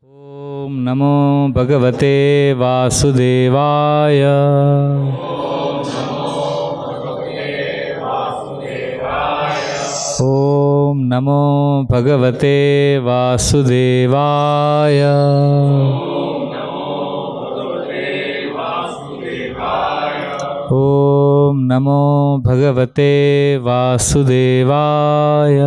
ॐ नमो भगवते वासुदेवाय। ॐ नमो भगवते वासुदेवाय। ॐ नमो भगवते वासुदेवाय।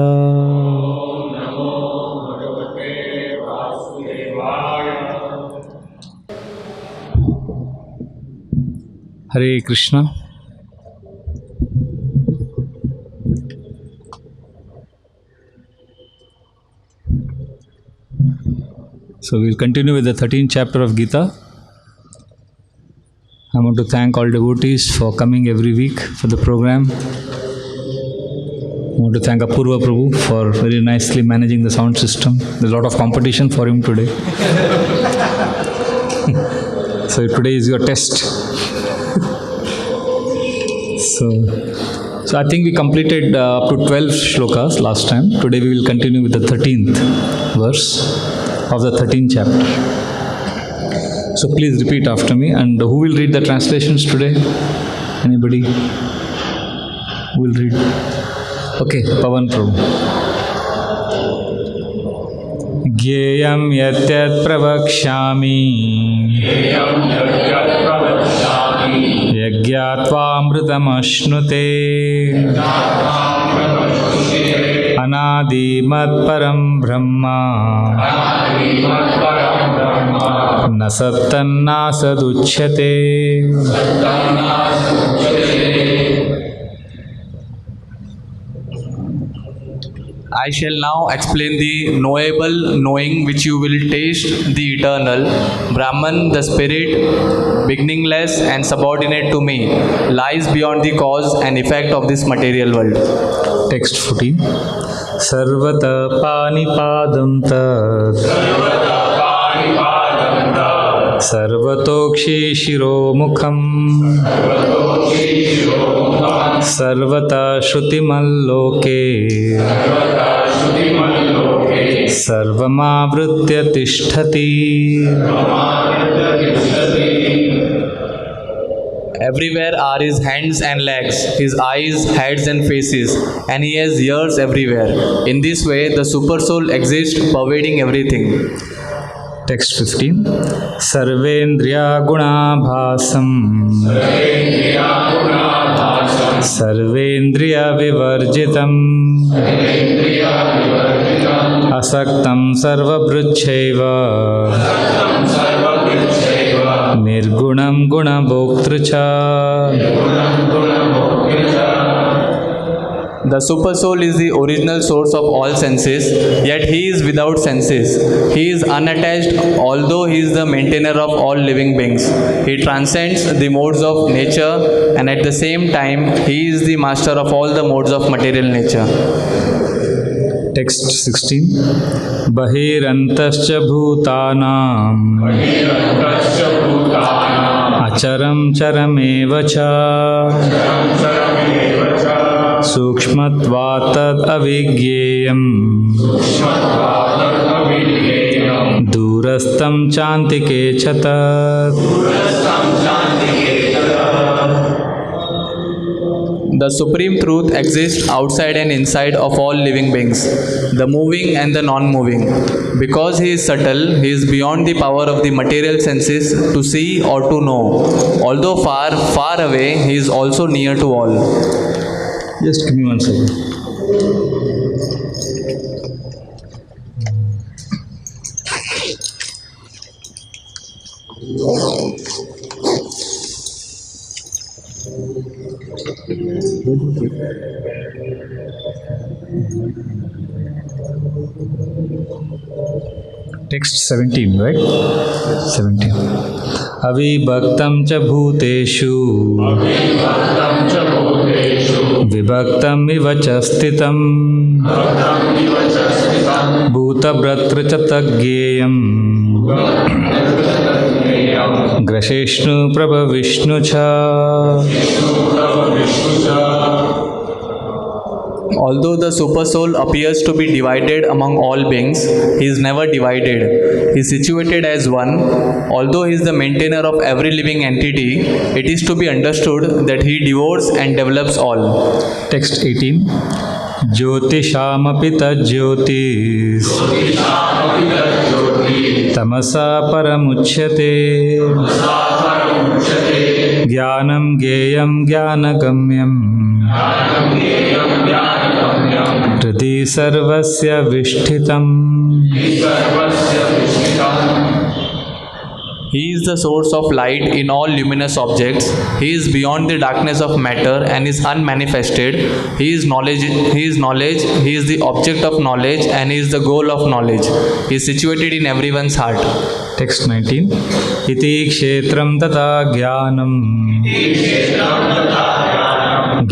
Hare Krishna. So we'll continue with the 13th chapter of Gita. I want to thank all devotees for coming every week for the program. I want to thank Apurva Prabhu for very nicely managing the sound system. There's a lot of competition for him today. So today is your test. So I think we completed up to 12 shlokas last time. Today we will continue with the 13th verse of the 13th chapter. So please repeat after me. And who will read the translations today? Anybody? Who will read? Okay, Pavan Prabhu. Gyeyam yatyat pravakshami Yajñātvāmritamashnuté Anādimat param brahma Nasattannasaduchyate. I shall now explain the knowable knowing which you will taste the eternal. Brahman, the spirit, beginningless and subordinate to me, lies beyond the cause and effect of this material world. Text 14. Sarvata panipadam tat Sarvatokshi shiromukham Sarvata shrutimaloke Sarvamavritya tishtati. Everywhere are his hands and legs, his eyes, heads and faces, and he has ears everywhere. In this way, the supersoul exists, pervading everything. Text 15. Sarvendriya gunabhasam Sarvendriya vivarjitam Asaktam sarvabhrutchaiva Nirgunam gunabhoktrucha. The supersoul is the original source of all senses, yet he is without senses. He is unattached, although he is the maintainer of all living beings. He transcends the modes of nature, and at the same time, he is the master of all the modes of material nature. Text 16. Bahirantascha bhutanam Acharam charamevacha Sukshmatvatat avigyeyam Durastam chantike chatat. The Supreme Truth exists outside and inside of all living beings, the moving and the non-moving. Because he is subtle, he is beyond the power of the material senses to see or to know. Although far, far away, he is also near to all. Just give me 1 second. Text 17, right? 17. Avibhaktam cha bhuteshu Vibhaktam iva cha sthitam Bhutabhratra cha tagyeyam Grasheshnu prabha vishnu cha. Although the super soul appears to be divided among all beings, he is never divided. He is situated as one. Although he is the maintainer of every living entity, it is to be understood that he devotes and develops all. Text 18. ज्योतिषामपि तज्ज्योतिस् तमसा परमुच्यते ज्ञानं ज्ञेयं ज्ञानगम्यं हृदि सर्वस्य विष्ठितम्. He is the source of light in all luminous objects. He is beyond the darkness of matter and is unmanifested. He is knowledge. He is knowledge. He is the object of knowledge and he is the goal of knowledge. He is situated in everyone's heart. Text 19. इति क्षेत्रं तथा ज्ञानं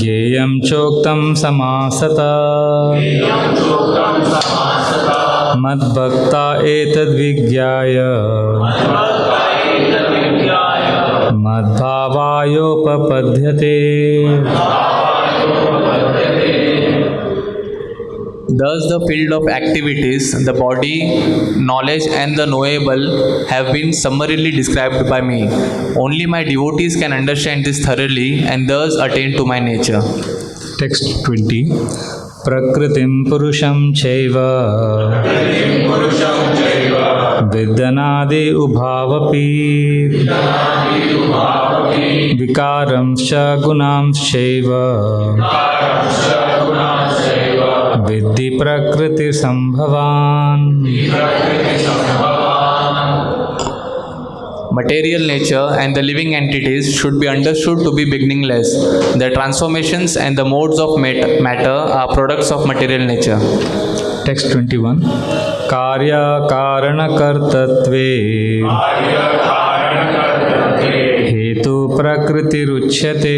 ज्ञेयं चोक्तं समासता मद्भक्ता एतद्विज्ञाय मद्भावायोपपद्यते. Thus the field of activities, the body, knowledge and the knowable have been summarily described by me. Only my devotees can understand this thoroughly and thus attain to my nature. Text 20. प्रकृतिं पुरुषं चैव विद्यनादि उभावपि विकारंश्च गुणांश्चैव विद्धि प्रकृतिसंभवान्. Material nature and the living entities should be understood to be beginningless. The transformations and the modes of matter are products of material nature. Text 21. कार्य कारणकर्तृत्वे हेतु प्रकृतिरुच्यते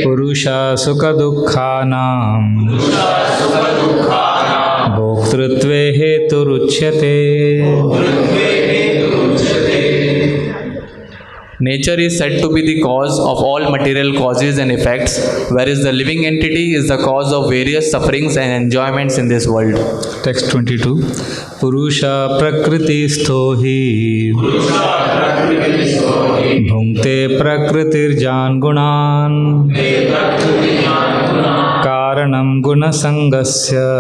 पुरुष सुख दुःखानां भोक्तृत्वे हेतुरुच्यते. Nature is said to be the cause of all material causes and effects, whereas the living entity is the cause of various sufferings and enjoyments in this world. Text 22. Purusha prakristho hi bhungte prakritirjan gunan karanam gunasangasya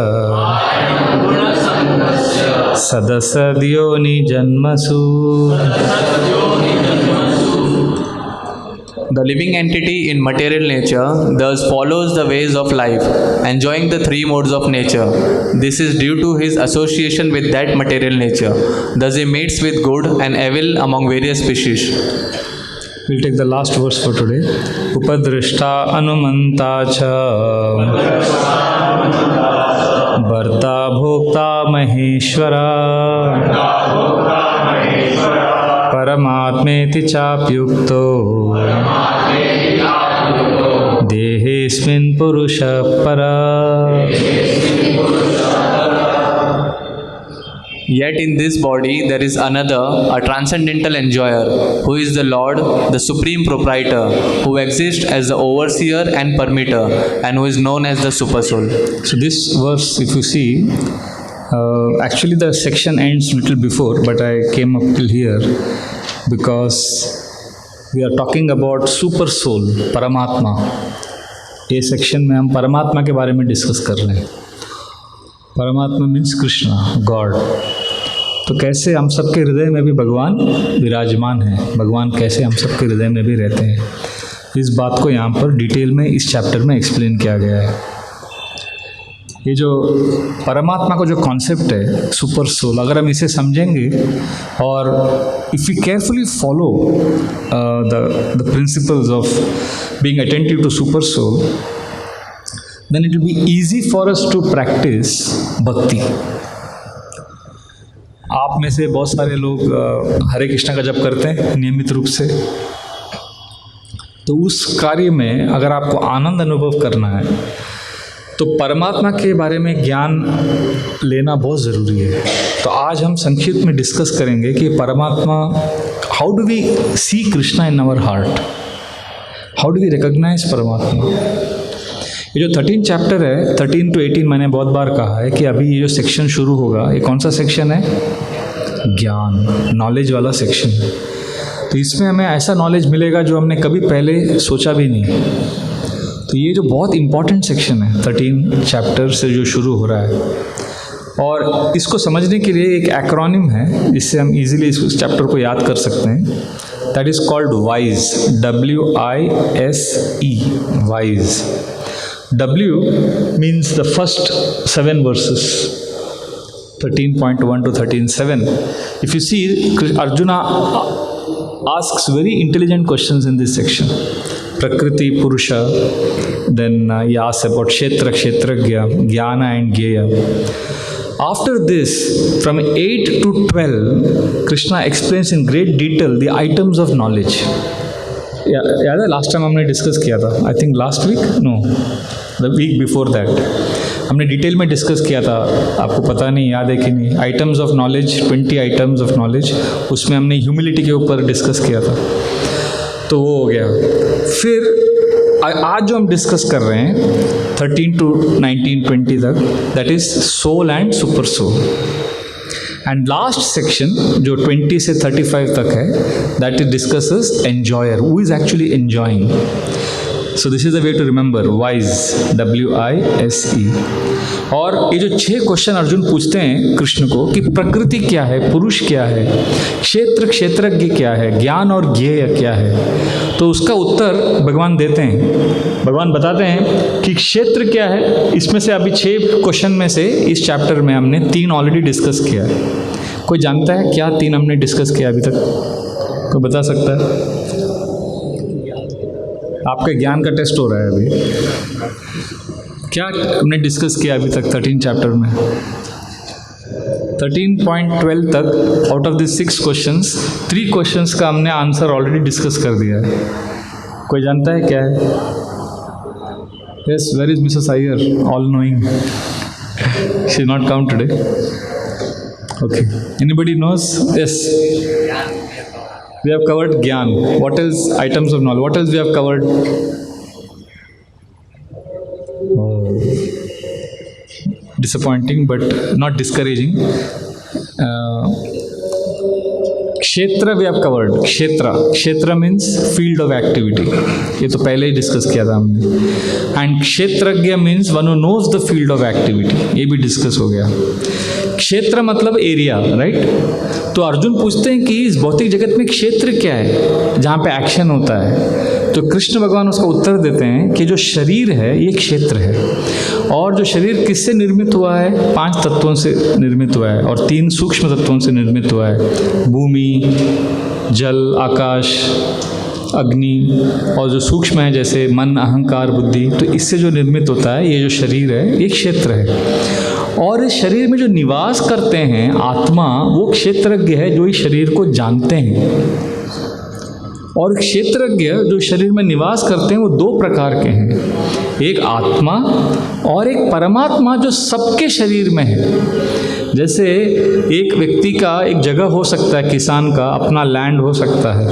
sadasadyoni janmasu. The living entity in material nature thus follows the ways of life, enjoying the three modes of nature. This is due to his association with that material nature. Thus he mates with good and evil among various species. We'll take the last verse for today. Upadrishta anumanta cha bharta bhokta maheshwara paramatmeti chapyukto dehesmin purusha para. Yet in this body there is another, a transcendental enjoyer, who is the Lord, the supreme proprietor, who exists as the overseer and permitter, and who is known as the super soul. So this verse, if you see, actually the section ends little before, but I came up till here because we are talking about super soul, Paramatma. ये section में हम परमात्मा के बारे में discuss कर रहे हैं. परमात्मा मीन्स कृष्णा, गॉड. तो कैसे हम सबके हृदय में भी भगवान विराजमान है, भगवान कैसे हम सबके हृदय में भी रहते हैं, इस बात को यहाँ पर डिटेल में इस चैप्टर में एक्सप्लेन किया गया है. ये जो परमात्मा का जो कॉन्सेप्ट है सुपर सोल, अगर हम इसे समझेंगे और if we carefully follow the principles of being attentive to super soul, then it will be easy for us to practice bhakti. आप में से बहुत सारे लोग हरे कृष्णा का जप करते हैं नियमित रूप से. तो उस कार्य में अगर आपको आनंद अनुभव करना है तो परमात्मा के बारे में ज्ञान लेना बहुत ज़रूरी है. तो आज हम संक्षिप्त में डिस्कस करेंगे कि परमात्मा, how do we see Krishna in our heart, how do we recognise परमात्मा. ये जो 13 चैप्टर है, 13 to 18, मैंने बहुत बार कहा है कि अभी ये जो सेक्शन शुरू होगा, ये कौन सा सेक्शन है? ज्ञान, नॉलेज वाला सेक्शन। तो इसमें हमें ऐसा नॉलेज मिलेगा जो हमने कभी पहले सोचा भी नहीं। तो ये जो बहुत इम्पॉर्टेंट सेक्शन है 13 चैप्टर से जो शुरू हो रहा है, और इसको समझने के लिए एक एक्रोनिम है जिससे हम इजीली इस चैप्टर को याद कर सकते हैं। That is called wise, WISE, wise. W means the first 7 verses, 13.1 to 13.7. If you see, Arjuna asks very intelligent questions in this section. Prakriti, Purusha, then he asks about Kshetra, Kshetragya, Jnana and Gyeya. After this, from 8 to 12, Krishna explains in great detail the items of knowledge. याद है last time हमने discuss किया था, I think last week, no the week before that, हमने detail में discuss किया था। आपको पता नहीं याद है कि नहीं? Items of knowledge, 20 items of knowledge, उसमें हमने ह्यूमिलिटी के ऊपर डिस्कस किया था, तो वो हो गया। फिर आज जो हम डिस्कस कर रहे हैं 13 to 19, 20 तक, that is soul and super soul. And last section जो 20 से 35 तक है, that is discusses enjoyer, who is actually enjoying. So this is the way to remember wise, WISE। और ये जो 6 क्वेश्चन अर्जुन पूछते हैं कृष्ण को कि प्रकृति क्या है, पुरुष क्या है, क्षेत्र क्षेत्रज्ञ क्या है, ज्ञान और ज्ञेय क्या है, तो उसका उत्तर भगवान देते हैं। भगवान बताते हैं कि क्षेत्र क्या है। इसमें से अभी 6 क्वेश्चन में से इस चैप्टर में हमने 3 ऑलरेडी डिस्कस किया है। कोई जानता है क्या 3 हमने डिस्कस किया अभी तक? कोई बता सकता है? आपके ज्ञान का टेस्ट हो रहा है अभी। क्या हमने डिस्कस किया अभी तक 13 चैप्टर में? 13.12 तक out of this 6 questions, 3 questions का हमने आंसर ऑलरेडी डिस्कस कर दिया है। कोई जानता है क्या है? Yes, where is Mrs Iyer, all knowing? She not come today. Okay, anybody knows? Yes, we have covered Gyan. What else? Items of knowledge. What else we have covered? Oh, disappointing but not discouraging. Kshetra we have covered. Kshetra means field of activity. ये तो पहले ही discuss किया था हमने. And Kshetragya means one who knows the field of activity. ये भी discuss हो गया. क्षेत्र मतलब एरिया, राइट? तो अर्जुन पूछते हैं कि इस भौतिक जगत में क्षेत्र क्या है जहाँ पे एक्शन होता है? तो कृष्ण भगवान उसका उत्तर देते हैं कि जो शरीर है ये क्षेत्र है, और जो शरीर किससे निर्मित हुआ है? 5 तत्वों से निर्मित हुआ है, और 3 सूक्ष्म तत्वों से निर्मित हुआ है, भूमि, जल, आकाश, अग्नि, और जो सूक्ष्म है जैसे मन, अहंकार, बुद्धि। तो इससे जो निर्मित होता है ये जो शरीर है ये क्षेत्र है। और इस शरीर में जो निवास करते हैं आत्मा, वो क्षेत्रज्ञ है जो इस शरीर को जानते हैं। और क्षेत्रज्ञ जो शरीर में निवास करते हैं वो 2 प्रकार के हैं, एक आत्मा और एक परमात्मा जो सबके शरीर में है। जैसे एक व्यक्ति का एक जगह हो सकता है, किसान का अपना लैंड हो सकता है,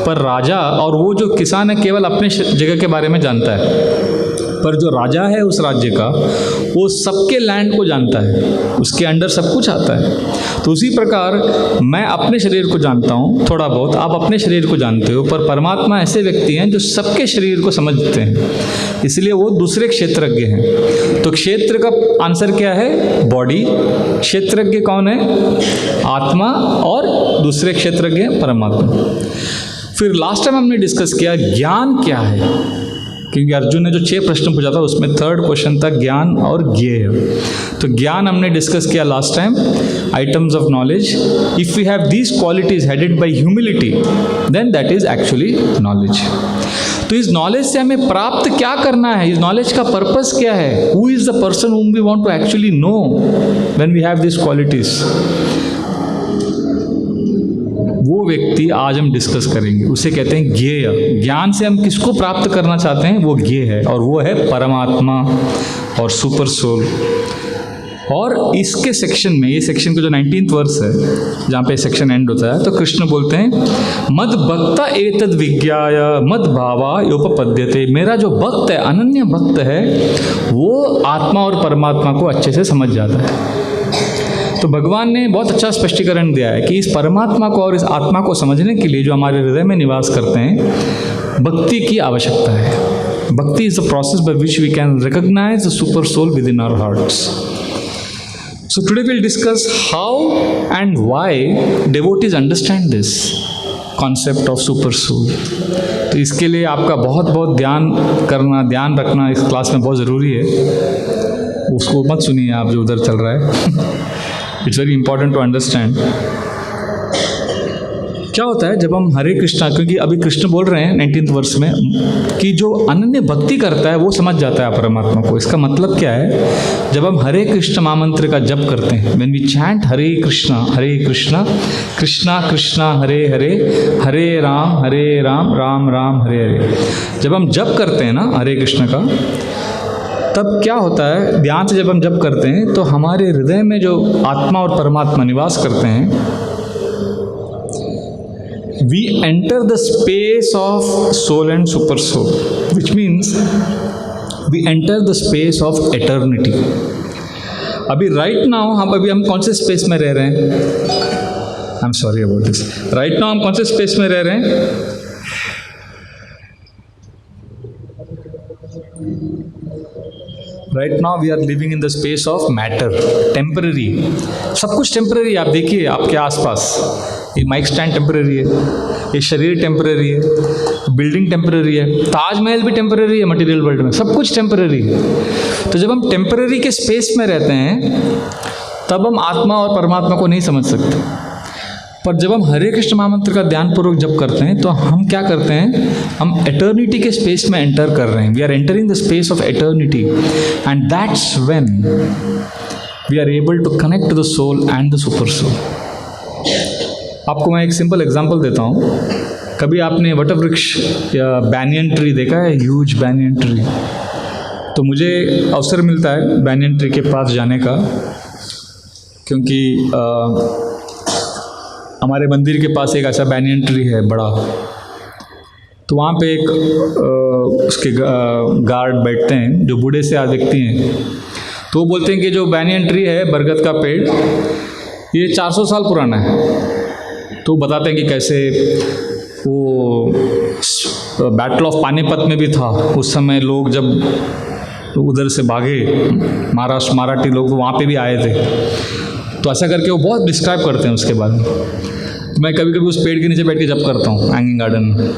पर राजा और वो जो किसान है केवल अपने जगह के बारे में जानता है, पर जो राजा है उस राज्य का वो सबके लैंड को जानता है, उसके अंडर सब कुछ आता है। तो उसी प्रकार मैं अपने शरीर को जानता हूँ थोड़ा बहुत, आप अपने शरीर को जानते हो, पर परमात्मा ऐसे व्यक्ति हैं जो सबके शरीर को समझते हैं, इसलिए वो दूसरे क्षेत्रज्ञ हैं। तो क्षेत्र का आंसर क्या है? बॉडी। क्षेत्रज्ञ कौन है? आत्मा, और दूसरे क्षेत्रज्ञ परमात्मा। फिर लास्ट टाइम हमने डिस्कस किया ज्ञान क्या है, क्योंकि अर्जुन ने जो 6 प्रश्न पूछा था उसमें 3rd क्वेश्चन था ज्ञान और ज्ञेय। तो ज्ञान हमने डिस्कस किया last time, items of knowledge. If we have these qualities headed by humility, then that is actually knowledge. तो इस नॉलेज से हमें प्राप्त क्या करना है? इस नॉलेज का पर्पस क्या है? Who is the person whom we want to actually know when we have these qualities? वो व्यक्ति आज हम डिस्कस करेंगे, उसे कहते हैं ज्ञेय। ज्ञान से हम किसको प्राप्त करना चाहते हैं? वो ज्ञेय है, और वो है परमात्मा और सुपर सोल। और इसके सेक्शन में, ये सेक्शन का जो 19th वर्स है जहाँ पे सेक्शन एंड होता है, तो कृष्ण बोलते हैं मद भक्ता एतद विज्ञाय मद भावा योपपद्यते। मेरा जो भक्त है, अनन्य भक्त है, वो आत्मा और परमात्मा को अच्छे से समझ जाता है। तो भगवान ने बहुत अच्छा स्पष्टीकरण दिया है कि इस परमात्मा को और इस आत्मा को समझने के लिए जो हमारे हृदय में निवास करते हैं, भक्ति की आवश्यकता है। Bhakti is the process by which we can recognise the super soul within our hearts. So today will discuss how and why devotees understand this concept of super soul. तो इसके लिए आपका बहुत बहुत ध्यान रखना इस क्लास में बहुत ज़रूरी है। उसको मत सुनिए आप जो उधर चल रहा है। It's very important to understand. क्या होता है जब हम हरे कृष्णा, क्योंकि अभी कृष्ण बोल रहे हैं 19th वर्ष में कि जो अनन्य भक्ति करता है वो समझ जाता है परमात्मा को। इसका मतलब क्या है, जब हम हरे कृष्ण महामंत्र का जप करते हैं, when we chant Hare Krishna Krishna Krishna हरे हरे, हरे राम राम राम हरे हरे, जब हम जप करते हैं ना हरे कृष्ण का, तब क्या होता है, ध्यान से जब हम जप करते हैं तो हमारे हृदय में जो आत्मा और परमात्मा निवास करते हैं, we enter the space of soul and super soul, which means we enter the space of eternity. अभी राइट नाउ हम कौन से स्पेस में रह रहे हैं? I am sorry about this. Right now हम कौन से स्पेस में रह रहे हैं? Right now we are living in the space of matter, temporary. सब कुछ टेम्पररी। आप देखिए आपके आसपास, ये माइक स्टैंड टेम्पररी है, ये शरीर टेम्पररी है, बिल्डिंग टेम्पररी है, ताजमहल भी टेम्पररी है, मटेरियल वर्ल्ड में सब कुछ टेम्पररी है। तो जब हम टेम्पररी के स्पेस में रहते हैं तब हम आत्मा और परमात्मा को नहीं समझ सकते। पर जब हम हरे कृष्ण महामंत्र का ध्यानपूर्वक जप करते हैं तो हम क्या करते हैं, हम एटर्निटी के स्पेस में एंटर कर रहे हैं। We are entering the space of eternity and that's when we are able to connect to the soul and the super soul. आपको मैं एक सिंपल एग्जांपल देता हूँ। कभी आपने वटवृक्ष या बैनियन ट्री देखा है? Huge banyan tree. तो मुझे अवसर मिलता है बैनियन ट्री के पास जाने का, क्योंकि हमारे मंदिर के पास एक ऐसा बैनियन ट्री है बड़ा। तो वहाँ पे एक उसके गार्ड बैठते हैं जो बूढ़े से व्यक्ति हैं। तो वो बोलते हैं कि जो बैनियन ट्री है, बरगद का पेड़, ये 400 साल पुराना है। तो बताते हैं कि कैसे वो बैटल ऑफ पानीपत में भी था। उस समय लोग जब उधर से भागे, मराठी लोग वहाँ पे भी आए थे। तो ऐसा करके वो बहुत डिस्क्राइब करते हैं उसके बाद। मैं कभी कभी उस पेड़ के नीचे बैठ के जप करता हूँ हैंगिंग गार्डन में।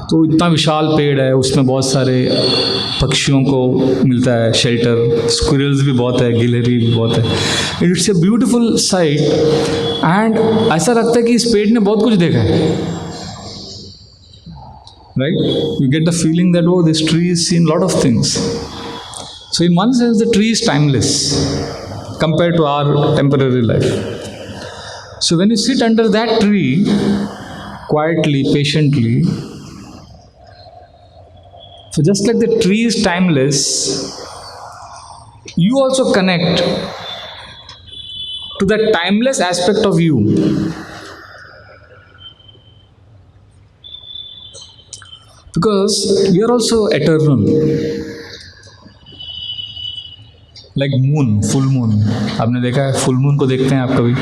तो इतना विशाल पेड़ है, उसमें बहुत सारे पक्षियों को मिलता है शेल्टर, स्क्विरल्स भी बहुत है, गिलहरी भी बहुत है। It's a beautiful sight and ऐसा लगता है कि इस पेड़ ने बहुत कुछ देखा है, right? You get the feeling that oh this tree is seen lot of things. So in one sense the tree is timeless compared to our temporary life. So when you sit under that tree quietly, patiently, so just like the tree is timeless, you also connect to that timeless aspect of you. Because you are also eternal. Like moon, full moon. आपने देखा है full moon को? देखते हैं आप कभी?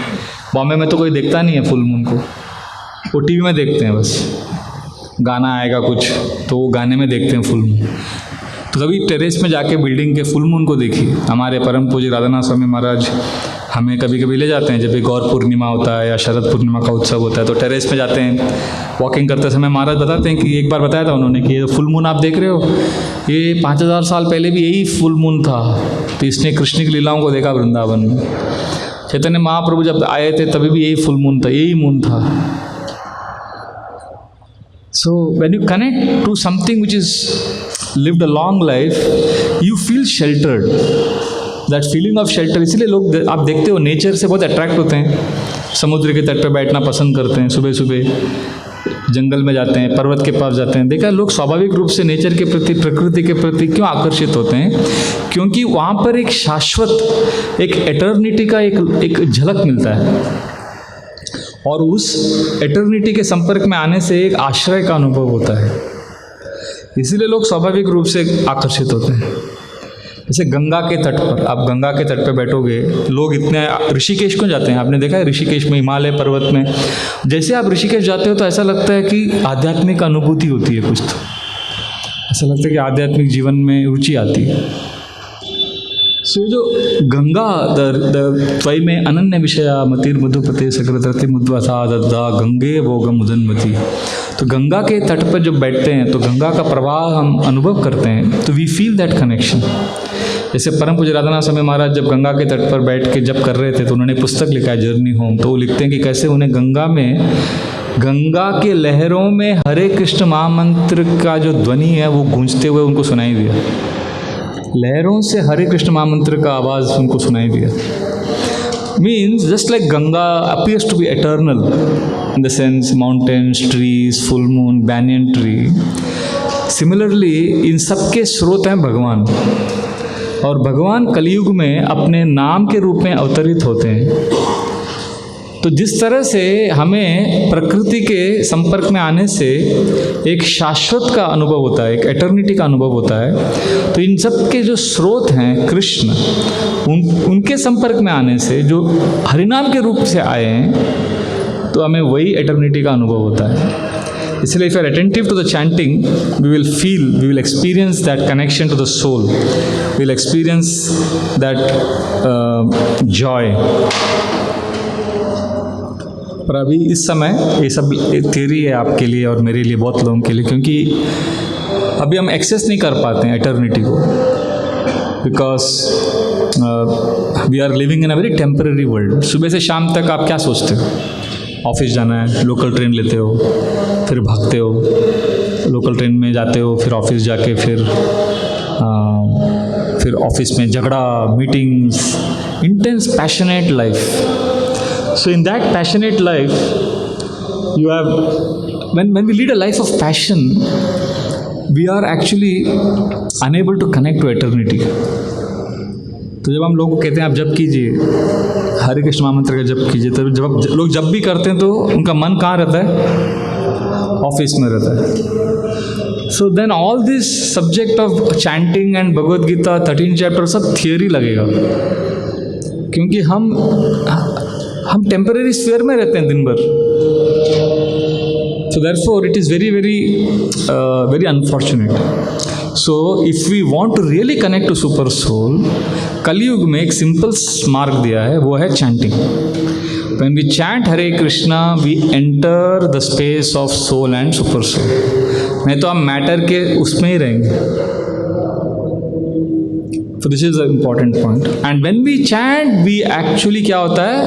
बॉम्बे में तो कोई देखता नहीं है फुल मून को, वो टीवी में देखते हैं बस। गाना आएगा कुछ तो वो गाने में देखते हैं फुल मून। तो कभी टेरेस में जाके बिल्डिंग के फुल मून को देखिए। हमारे परम पूज्य राधानाथ स्वामी महाराज हमें कभी कभी ले जाते हैं, जब भी गौर पूर्णिमा होता है या शरद पूर्णिमा का उत्सव होता है, तो टेरेस पे जाते हैं। वॉकिंग करते समय महाराज बताते हैं कि एक बार बताया था उन्होंने कि ये फुल मून आप देख रहे हो, ये 5000 साल पहले भी यही फुल मून था। तो इसने कृष्ण की लीलाओं को देखा वृंदावन में। चैतन्य महाप्रभु जब आए थे तभी भी यही फुल मून था, यही मून था। So when you connect to something which is lived a long life, you feel sheltered. That feeling of shelter, इसलिए लोग आप देखते हो नेचर से बहुत अट्रैक्ट होते हैं, समुद्र के तट पे बैठना पसंद करते हैं सुबह सुबह, जंगल में जाते हैं, पर्वत के पास जाते हैं, देखा है लोग स्वाभाविक रूप से नेचर के प्रति, प्रकृति के प्रति क्यों आकर्षित होते हैं? क्योंकि वहाँ पर एक शाश्वत, एक एटर्निटी का एक झलक मिलता है, और उस एटर्निटी के संपर्क में आने से एक आश्रय का अनुभव होता है, इसीलिए लोग स्वाभाविक रूप से आकर्षित होते हैं। जैसे गंगा के तट पर, आप गंगा के तट पर बैठोगे, लोग इतने, ऋषिकेश क्यों जाते हैं? आपने देखा है ऋषिकेश में, हिमालय पर्वत में, जैसे आप ऋषिकेश जाते हो तो ऐसा लगता है कि आध्यात्मिक अनुभूति होती है कुछ, तो ऐसा लगता है कि आध्यात्मिक जीवन में रुचि आती है। सो जो गंगा त्वयि में अनन्य विषया मतिर मधुपते सकृतरति मुद्वसा दद्दा गंगे भोगम उदन्मति। तो गंगा के तट पर जब बैठते हैं तो गंगा का प्रवाह हम अनुभव करते हैं, तो वी फील दैट कनेक्शन। जैसे परम पूज्य राधानाथ स्वामी महाराज जब गंगा के तट पर बैठ के जब कर रहे थे तो उन्होंने पुस्तक लिखा है जर्नी होम, तो वो लिखते हैं कि कैसे उन्हें गंगा के लहरों में हरे कृष्ण महामंत्र का जो ध्वनि है वो गूंजते हुए उनको सुनाई दिया। लहरों से हरे कृष्ण महामंत्र का आवाज़ उनको सुनाई दिया। Means just like Ganga appears to be eternal in the sense mountains, trees, full moon, banyan tree. Similarly, इन सब के स्रोत हैं भगवान, और भगवान कलयुग में अपने नाम के रूप में अवतरित होते हैं। तो जिस तरह से हमें प्रकृति के संपर्क में आने से एक शाश्वत का अनुभव होता है, एक एटर्निटी का अनुभव होता है, तो इन सब के जो स्रोत हैं कृष्ण, उनके संपर्क में आने से जो हरिनाम के रूप से आए हैं, तो हमें वही एटर्निटी का अनुभव होता है। इसलिए if you are attentive to the chanting, we will experience that connection to the soul, we will experience that joy. पर अभी इस समय ये सब थियरी है आपके लिए और मेरे लिए, बहुत लोगों के लिए, क्योंकि अभी हम एक्सेस नहीं कर पाते हैं एटर्निटी को, because we are living in a very temporary world. सुबह से शाम तक आप क्या सोचते हो? ऑफिस जाना है, लोकल ट्रेन लेते हो, फिर भागते हो, लोकल ट्रेन में जाते हो, फिर ऑफिस जाके फिर ऑफिस में झगड़ा, meetings, intense passionate life. So in that passionate life, you have, when we lead a life of passion, we are actually unable to connect to eternity. तो जब हम लोगों को कहते हैं आप जप कीजिए, हरे कृष्ण महामंत्र का जप कीजिए, तो लोग जब भी करते हैं तो उनका मन कहाँ रहता है? ऑफिस में रहता है। So then all this subject of chanting and Bhagavad Gita 13 chapter सब थियोरी लगेगा, क्योंकि हम टेम्पररी स्फीयर में रहते हैं दिन भर। So therefore it is very very very unfortunate. So if we want to really connect to super soul, Kalyug में एक सिंपल मार्ग दिया है, वो है chanting. When we chant Hare Krishna, we enter the space of soul and super soul. नहीं तो हम मैटर के उसमें ही रहेंगे। So this is an important point. And when we chant, we actually क्या होता है,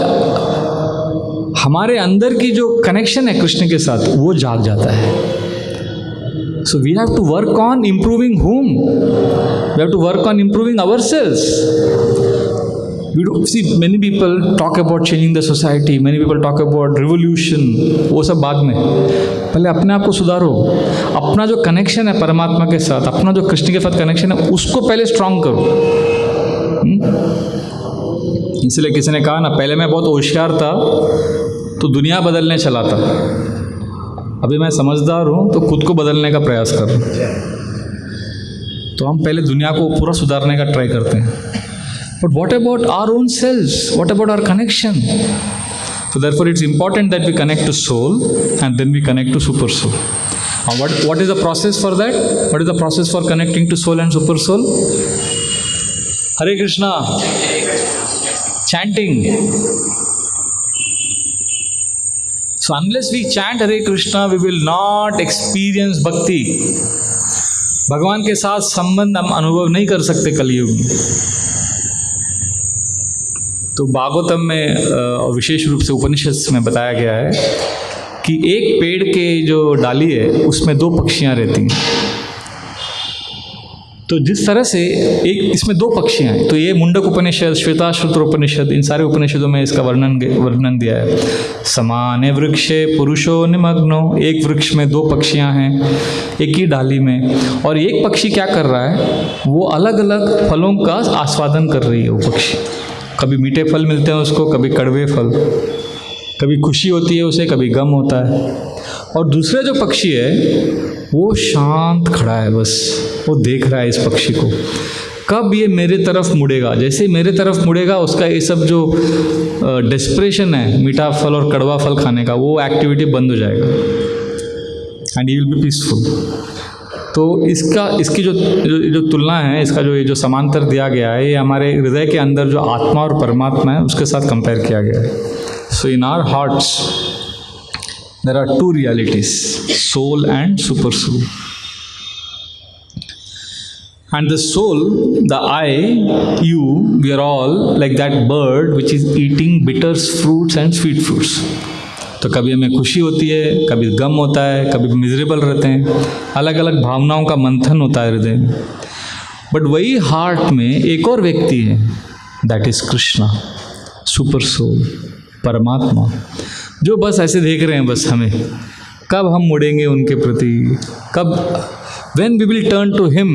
हमारे अंदर की जो कनेक्शन है कृष्ण के साथ वो जाग जाता है। So we have to work on improving whom? We have to work on improving ourselves. We do see many people talk about changing the society. Many people talk about revolution. वो सब बाद में, पहले अपने आप को सुधारो। अपना जो कनेक्शन है परमात्मा के साथ, अपना जो कृष्ण के साथ कनेक्शन है, उसको पहले स्ट्रांग करो। इसलिए किसी ने कहा ना, पहले मैं बहुत होशियार था तो दुनिया बदलने चला था, अभी मैं समझदार हूँ तो खुद को बदलने का प्रयास कर रहा हूँ। तो हम पहले दुनिया को पूरा सुधारने का ट्राई करते हैं। But what about our own selves? What about our connection? So therefore it's important that we connect to soul and then we connect to super soul. What is the process for that? What is the process for connecting to soul and super soul? Hare Krishna. Chanting. So unless we chant Hare Krishna, we will not experience bhakti. भगवान के साथ संबंध हम अनुभव नहीं कर सकते कलयुग में। तो भागवतम में और विशेष रूप से उपनिषद में बताया गया है कि एक पेड़ के जो डाली है उसमें दो पक्षियां रहती हैं। तो जिस तरह से एक इसमें दो पक्षी हैं, तो ये मुंडक उपनिषद, श्वेताश्वतर उपनिषद, इन सारे उपनिषदों में इसका वर्णन दिया है। समाने वृक्षे पुरुषो निमग्नो, एक वृक्ष में दो पक्षियां हैं एक ही डाली में, और एक पक्षी क्या कर रहा है, वो अलग अलग फलों का आस्वादन कर रही है। वो पक्षी कभी मीठे फल मिलते हैं उसको, कभी कड़वे फल, कभी खुशी होती है उसे, कभी गम होता है। और दूसरा जो पक्षी है वो शांत खड़ा है, बस वो देख रहा है इस पक्षी को, कब ये मेरे तरफ मुड़ेगा। जैसे मेरे तरफ मुड़ेगा उसका ये सब जो डेस्परेशन है मीठा फल और कड़वा फल खाने का, वो एक्टिविटी बंद हो जाएगा and he will be peaceful. तो इसकी जो तुलना है, इसका ये जो समांतर दिया गया है, ये हमारे हृदय के अंदर जो आत्मा और परमात्मा है उसके साथ कंपेयर किया गया है। So in our hearts there are two realities, soul and super soul. And the soul, the I, you, we are all like that bird which is eating bitter fruits and sweet fruits. तो कभी हमें खुशी होती है, कभी गम होता है, कभी मिजरेबल रहते हैं, अलग अलग भावनाओं का मंथन होता है हृदय में। बट वही हार्ट में एक और व्यक्ति है, that is Krishna, super soul, परमात्मा, जो बस ऐसे देख रहे हैं बस हमें, कब हम मुड़ेंगे उनके प्रति, कब, when we will turn to him.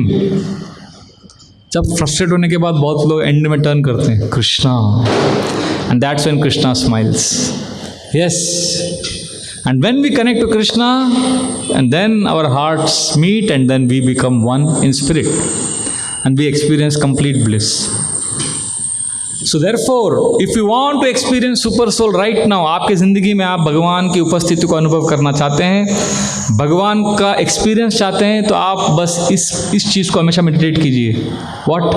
जब फ्रस्ट्रेट होने के बाद बहुत लोग एंड में टर्न करते हैं Krishna, and that's when Krishna smiles, yes. And when we connect to Krishna and then our hearts meet and then we become one in spirit and we experience complete bliss. So therefore, if you want to experience super soul right now, आपके ज़िंदगी में आप भगवान की उपस्थिति को अनुभव करना चाहते हैं, भगवान का एक्सपीरियंस चाहते हैं, तो आप बस इस चीज़ को हमेशा मेडिटेट कीजिए। What?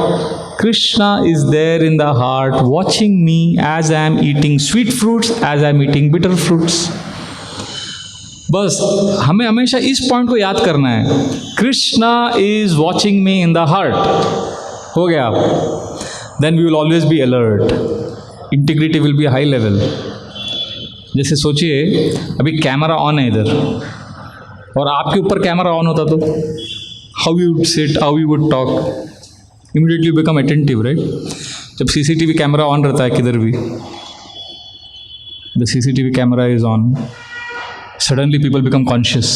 Krishna is there in the heart, watching me as I am eating sweet fruits, as I am eating bitter fruits. बस हमें हमेशा इस पॉइंट को याद करना है, Krishna is watching me in the heart। हो गया। Then we will always be alert. Integrity will be high level. जैसे सोचिए अभी कैमरा ऑन है इधर, और आपके ऊपर कैमरा ऑन होता तो how you would sit, how you would talk, immediately become attentive, right. जब सीसीटीवी कैमरा ऑन रहता है किधर भी, the CCTV camera is on, suddenly people become conscious.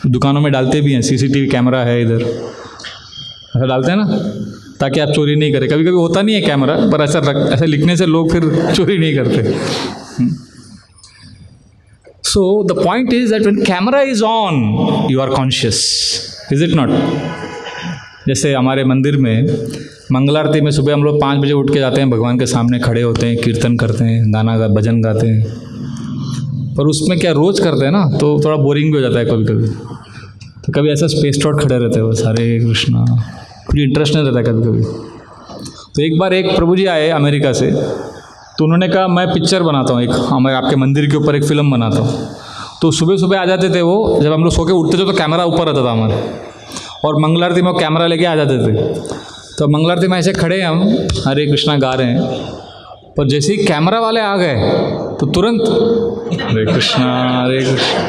दुकानों में डालते भी हैं सीसीटीवी कैमरा है इधर, ऐसा डालते हैं ना, ताकि आप चोरी नहीं करें। कभी कभी होता नहीं है कैमरा, पर ऐसा लिखने से लोग फिर चोरी नहीं करते। So the point is that when camera is on you are conscious, is it not. जैसे हमारे मंदिर में मंगल आरती में सुबह हम लोग 5 बजे उठ के जाते हैं, भगवान के सामने खड़े होते हैं, कीर्तन करते हैं, भजन गाते हैं। पर उसमें क्या रोज़ करते हैं ना, तो थोड़ा बोरिंग भी हो जाता है कभी कभी। तो कभी ऐसा स्पेस आउट खड़े रहते हैं बस, हरे कृष्णा, कुछ इंटरेस्ट नहीं रहता है कभी कभी। तो एक बार एक प्रभु जी आए अमेरिका से, तो उन्होंने कहा मैं पिक्चर बनाता हूँ, एक हमारे आपके मंदिर के ऊपर एक फ़िल्म बनाता हूँ। तो सुबह सुबह आ जाते थे वो, जब हम लोग सो के उठते थे तो कैमरा ऊपर रहता था हमारे, और मंगल आरती में वो कैमरा लेके आ जाते थे। तो मंगल आरती में ऐसे खड़े हैं हम, हरे कृष्णा गा रहे हैं, पर जैसे ही कैमरा वाले आ गए तो तुरंत हरे कृष्णा हरे कृष्णा,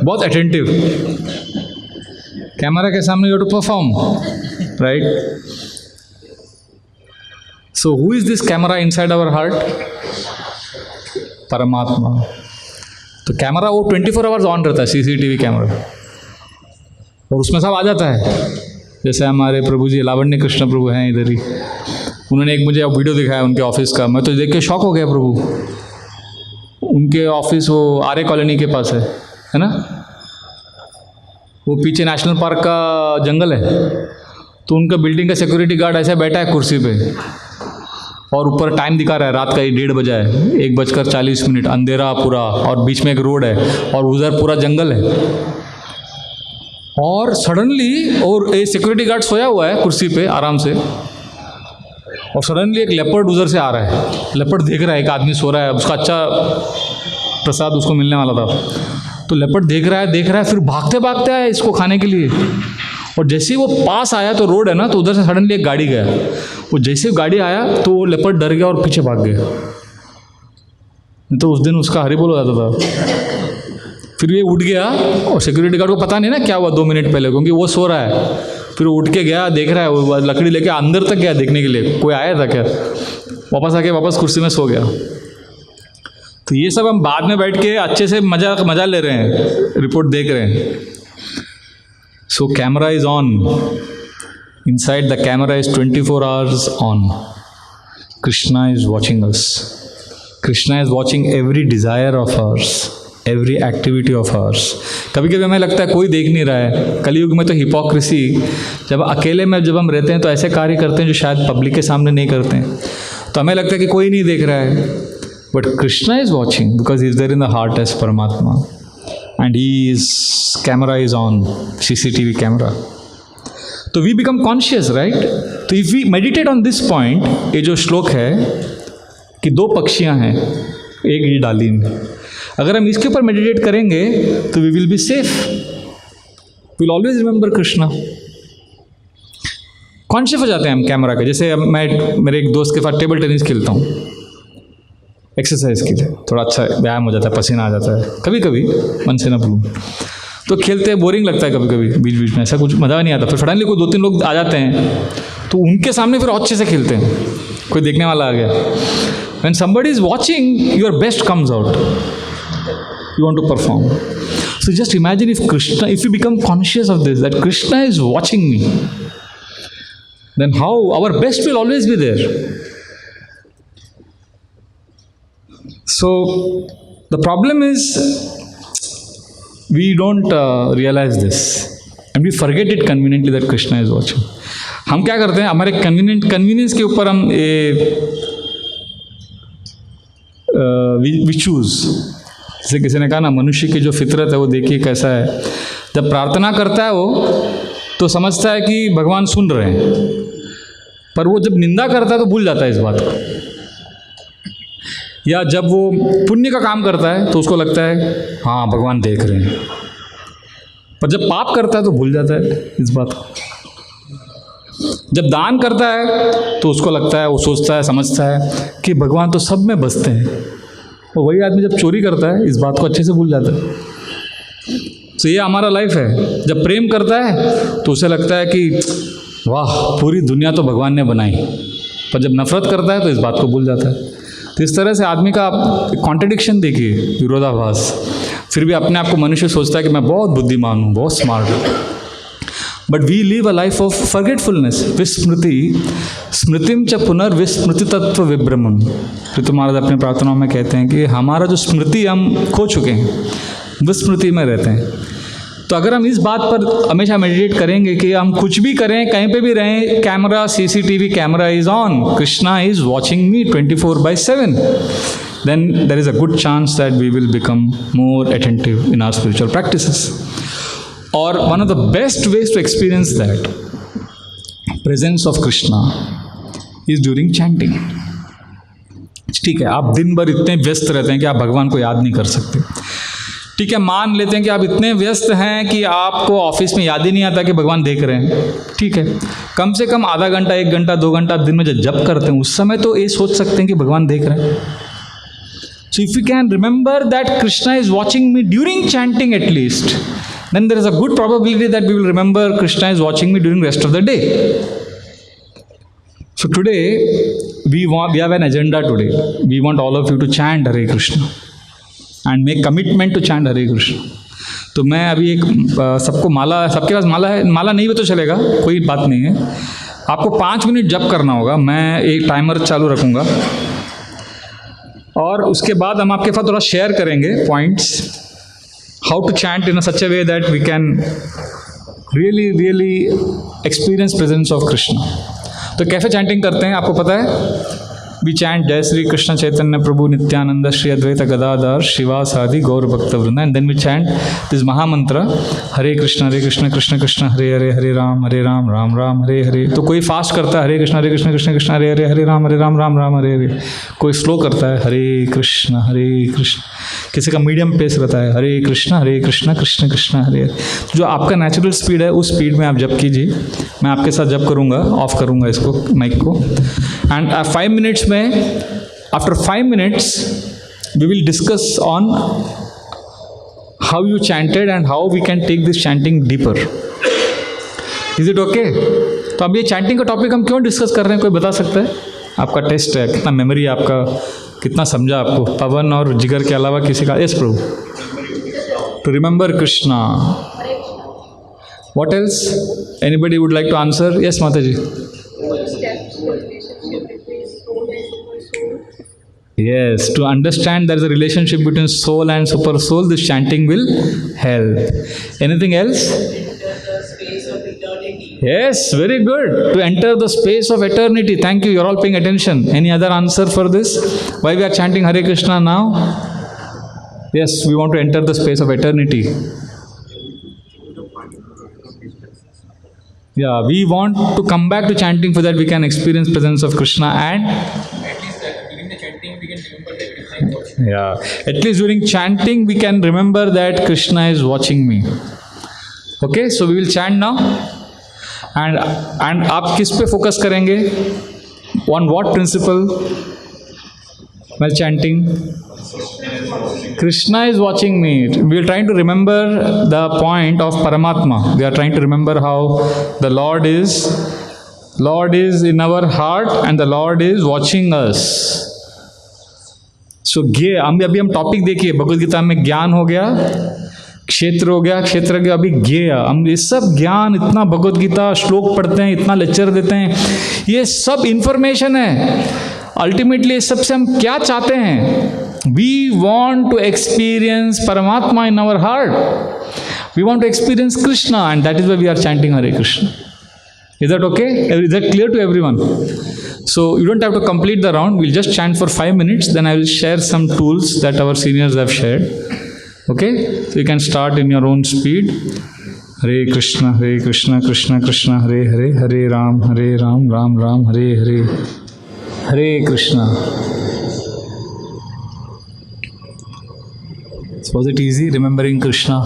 बहुत अटेंटिव। कैमरा के सामने you have to perform, right. So who is this camera inside our heart? परमात्मा। तो कैमरा वो 24 आवर्स ऑन रहता है, सीसीटीवी कैमरा, और उसमें सब आ जाता है। जैसे हमारे प्रभु जी लावण्य कृष्ण प्रभु हैं इधर ही, उन्होंने एक मुझे वीडियो दिखाया उनके ऑफिस का, मैं तो देख के शॉक हो गया प्रभु। उनके ऑफिस वो आर्य कॉलोनी के पास है ना, वो पीछे नेशनल पार्क का जंगल है। तो उनका बिल्डिंग का सिक्योरिटी गार्ड ऐसा बैठा है कुर्सी पे, और ऊपर टाइम दिखा रहा है, रात का 1:30 बजा है, 1:40, अंधेरा पूरा, और बीच में एक रोड है, और उधर पूरा जंगल है। और सडनली, और ये सिक्योरिटी गार्ड सोया हुआ है कुर्सी पे आराम से, और सडनली एक लेपर्ड उधर से आ रहा है। लेपर्ड देख रहा है एक आदमी सो रहा है, उसका अच्छा प्रसाद उसको मिलने वाला था। तो लेपर्ड देख रहा है, फिर भागते भागते आया इसको खाने के लिए। और जैसे ही वो पास आया, तो रोड है ना, तो उधर से सडनली एक गाड़ी गया। वो जैसे ही गाड़ी आया तो वो लेपर्ड डर गया और पीछे भाग गया। तो उस दिन उसका हरि बोल हो जाता था। फिर ये उठ गया, और सिक्योरिटी गार्ड को पता नहीं ना क्या हुआ 2 मिनट पहले, क्योंकि वो सो रहा है। फिर वो उठ के गया, देख रहा है, वो लकड़ी लेके अंदर तक गया देखने के लिए कोई आया था क्या, वापस आके वापस कुर्सी में सो गया। तो ये सब हम बाद में बैठ के अच्छे से मजा ले रहे हैं, रिपोर्ट देख रहे हैं। So camera is on, inside the camera is 24 hours on. Krishna is watching us, Krishna is watching every desire of hours, every activity of hours. कभी कभी हमें लगता है कोई देख नहीं रहा है। कलयुग में तो हिपोक्रेसी, जब अकेले में जब हम रहते हैं तो ऐसे कार्य करते हैं जो शायद पब्लिक के सामने नहीं करते हैं, तो हमें लगता है कि कोई नहीं देख रहा है। But Krishna is watching because he is there in the heart as परमात्मा, and he is, camera is on, CCTV camera. तो वी बिकम कॉन्शियस, राइट। तो if we meditate on this point, ये जो श्लोक है कि दो पक्षियां हैं एक ही डाली में, अगर हम इसके ऊपर मेडिटेट करेंगे तो we will be safe, will always remember Krishna. Conscious हो जाते हैं हम कैमरा के। जैसे अब मैं मेरे एक दोस्त के साथ टेबल टेनिस खेलता हूँ एक्सरसाइज के लिए, थोड़ा अच्छा व्यायाम हो जाता है, पसीना आ जाता है, कभी कभी मन से ना बोलूँ, तो खेलते हैं, बोरिंग लगता है कभी कभी, बीच बीच में ऐसा कुछ मज़ा नहीं आता। फिर सडनली कोई 2-3 लोग आ जाते हैं तो उनके सामने फिर अच्छे से खेलते हैं, कोई देखने वाला आ गया। When somebody is watching, your best comes out, you want to perform. So just imagine if Krishna, if you become conscious of this, that Krishna is watching me, then how our best will always be there. So the problem is we don't realize this and we forget it conveniently that Krishna is watching. हम क्या करते हैं, हमारे convenience के ऊपर हम we choose। जैसे किसी ने कहा ना, मनुष्य की जो फितरत है वो देखिए कैसा है, जब प्रार्थना करता है वो तो समझता है कि भगवान सुन रहे हैं, पर वो जब निंदा करता है तो भूल जाता है इस बात को। या जब वो पुण्य का काम करता है तो उसको लगता है हाँ भगवान देख रहे हैं, पर जब पाप करता है तो भूल जाता है इस बात को। जब दान करता है तो उसको लगता है, वो सोचता है, समझता है कि भगवान तो सब में बसते हैं, और वही आदमी जब चोरी करता है इस बात को अच्छे से भूल जाता है। तो ये हमारा लाइफ है। जब प्रेम करता है तो उसे लगता है कि वाह पूरी दुनिया तो भगवान ने बनाई, पर जब नफरत करता है तो इस बात को भूल जाता है। तो इस तरह से आदमी का कॉन्ट्रडिक्शन देखिए, विरोधाभास। फिर भी अपने आप को मनुष्य सोचता है कि मैं बहुत बुद्धिमान हूँ, बहुत स्मार्ट हूँ, but we live a life of forgetfulness. विस्मृति स्मृतिम च पुनर्विस्मृति तत्व विभ्रमम। तो महाराज अपने प्रार्थनाओं में कहते हैं कि हमारा जो स्मृति हम खो चुके हैं, विस्मृति में रहते हैं। तो अगर हम इस बात पर हमेशा मेडिटेट करेंगे कि हम कुछ भी करें, कहीं पे भी रहें, camera, CCTV camera is on, Krishna is watching me 24/7, then there is a good chance that we will become more attentive in our spiritual practices. Or one of the best ways to experience that presence of Krishna is during chanting. ठीक है, आप दिन भर इतने व्यस्त रहते हैं कि आप भगवान को याद नहीं कर सकते। ठीक है, मान लेते हैं कि आप इतने व्यस्त हैं कि आपको ऑफिस में याद ही नहीं आता कि भगवान देख रहे हैं। ठीक है, कम से कम आधा घंटा, 1 घंटा, 2 घंटा आप दिन में जब जप करते हैं, उस समय तो ये सोच सकते हैं कि भगवान देख रहे हैं। So if you can remember that Krishna is watching me during chanting at least, then there is a good probability that we will remember Krishna is watching me during rest of the day. So today we have an agenda today. We want all of you to chant Hare Krishna and make commitment to chant Hare Krishna. तो मैं अभी एक सबको माला, सबके पास माला है, माला नहीं भी तो चलेगा, कोई बात नहीं है। आपको 5 मिनट जप करना होगा। मैं एक टाइमर चालू रखूँगा और उसके बाद हम आपके साथ थोड़ा शेयर करेंगे points, how to chant in such a way that we can really experience presence of Krishna. तो कैसे चैंटिंग करते हैं आपको पता है? वी चैंट जय श्री कृष्ण चैतन्य प्रभु नित्यानंद श्री अद्वैत गदाधर शिवासादि गौर भक्त वृंद, and then we chant this महामंत्र हरे कृष्ण कृष्ण कृष्ण हरे हरे, हरे राम राम राम हरे हरे। तो कोई फास्ट करता है हरे कृष्ण कृष्ण कृष्ण हरे हरे, हरे राम राम राम हरे हरे। कोई स्लो करता है हरे कृष्ण कृष्ण, किसी का मीडियम पेस रहता है हरे कृष्ण कृष्ण कृष्ण हरे हरे। जो आपका नेचुरल स्पीड है उस स्पीड में आप जप कीजिए। मैं आपके साथ जप करूँगा, ऑफ करूँगा इसको, माइक को, एंड 5 मिनट्स में, after 5 minutes we will discuss on how you chanted and how we can take this chanting deeper. Is it okay? तो अब ये चैंटिंग का टॉपिक हम क्यों डिस्कस कर रहे हैं, कोई बता सकता है? आपका टेस्ट है, कितना मेमोरी है आपका, कितना समझा आपको, पवन और जिगर के अलावा किसी का? यस प्रभु, to remember Krishna. What else? Anybody would like to answer? Yes माता जी. Yes, to understand there is a relationship between soul and super soul, this chanting will help. Anything else? Yes, very good. To enter the space of eternity. Thank you. You're all paying attention. Any other answer for this? Why we are chanting Hare Krishna now? Yes, we want to enter the space of eternity. Yeah, we want to come back to chanting so that we can experience presence of Krishna and at least during chanting we can remember that Krishna is watching me. Okay, so we will chant now. And आप किस पे focus करेंगे? On what principle while chanting? Krishna is watching me. We are trying to remember the point of Paramatma. We are trying to remember how the Lord is in our heart and the Lord is watching us. सो अभी हम topic देखिए, भगवद गीता में ज्ञान हो गया, क्षेत्र हो गया, क्षेत्र हो गया, अभी ज्ञेय. हम ये सब ज्ञान, इतना भगवद गीता श्लोक पढ़ते हैं, इतना लेक्चर देते हैं, ये सब इंफॉर्मेशन है. अल्टीमेटली इस सब से हम क्या चाहते हैं? वी वॉन्ट टू एक्सपीरियंस परमात्मा in our heart. We want to experience Krishna and that is why we are chanting Hare Krishna. Is that okay? Is that clear to everyone? So you don't have to complete the round. We'll just chant for 5 minutes. Then I will share some tools that our seniors have shared. Okay? So you can start in your own speed. Hare Krishna, Krishna Krishna, Hare Hare, Hare Ram, Ram Ram, Hare Hare. Hare Krishna. So was it easy remembering Krishna?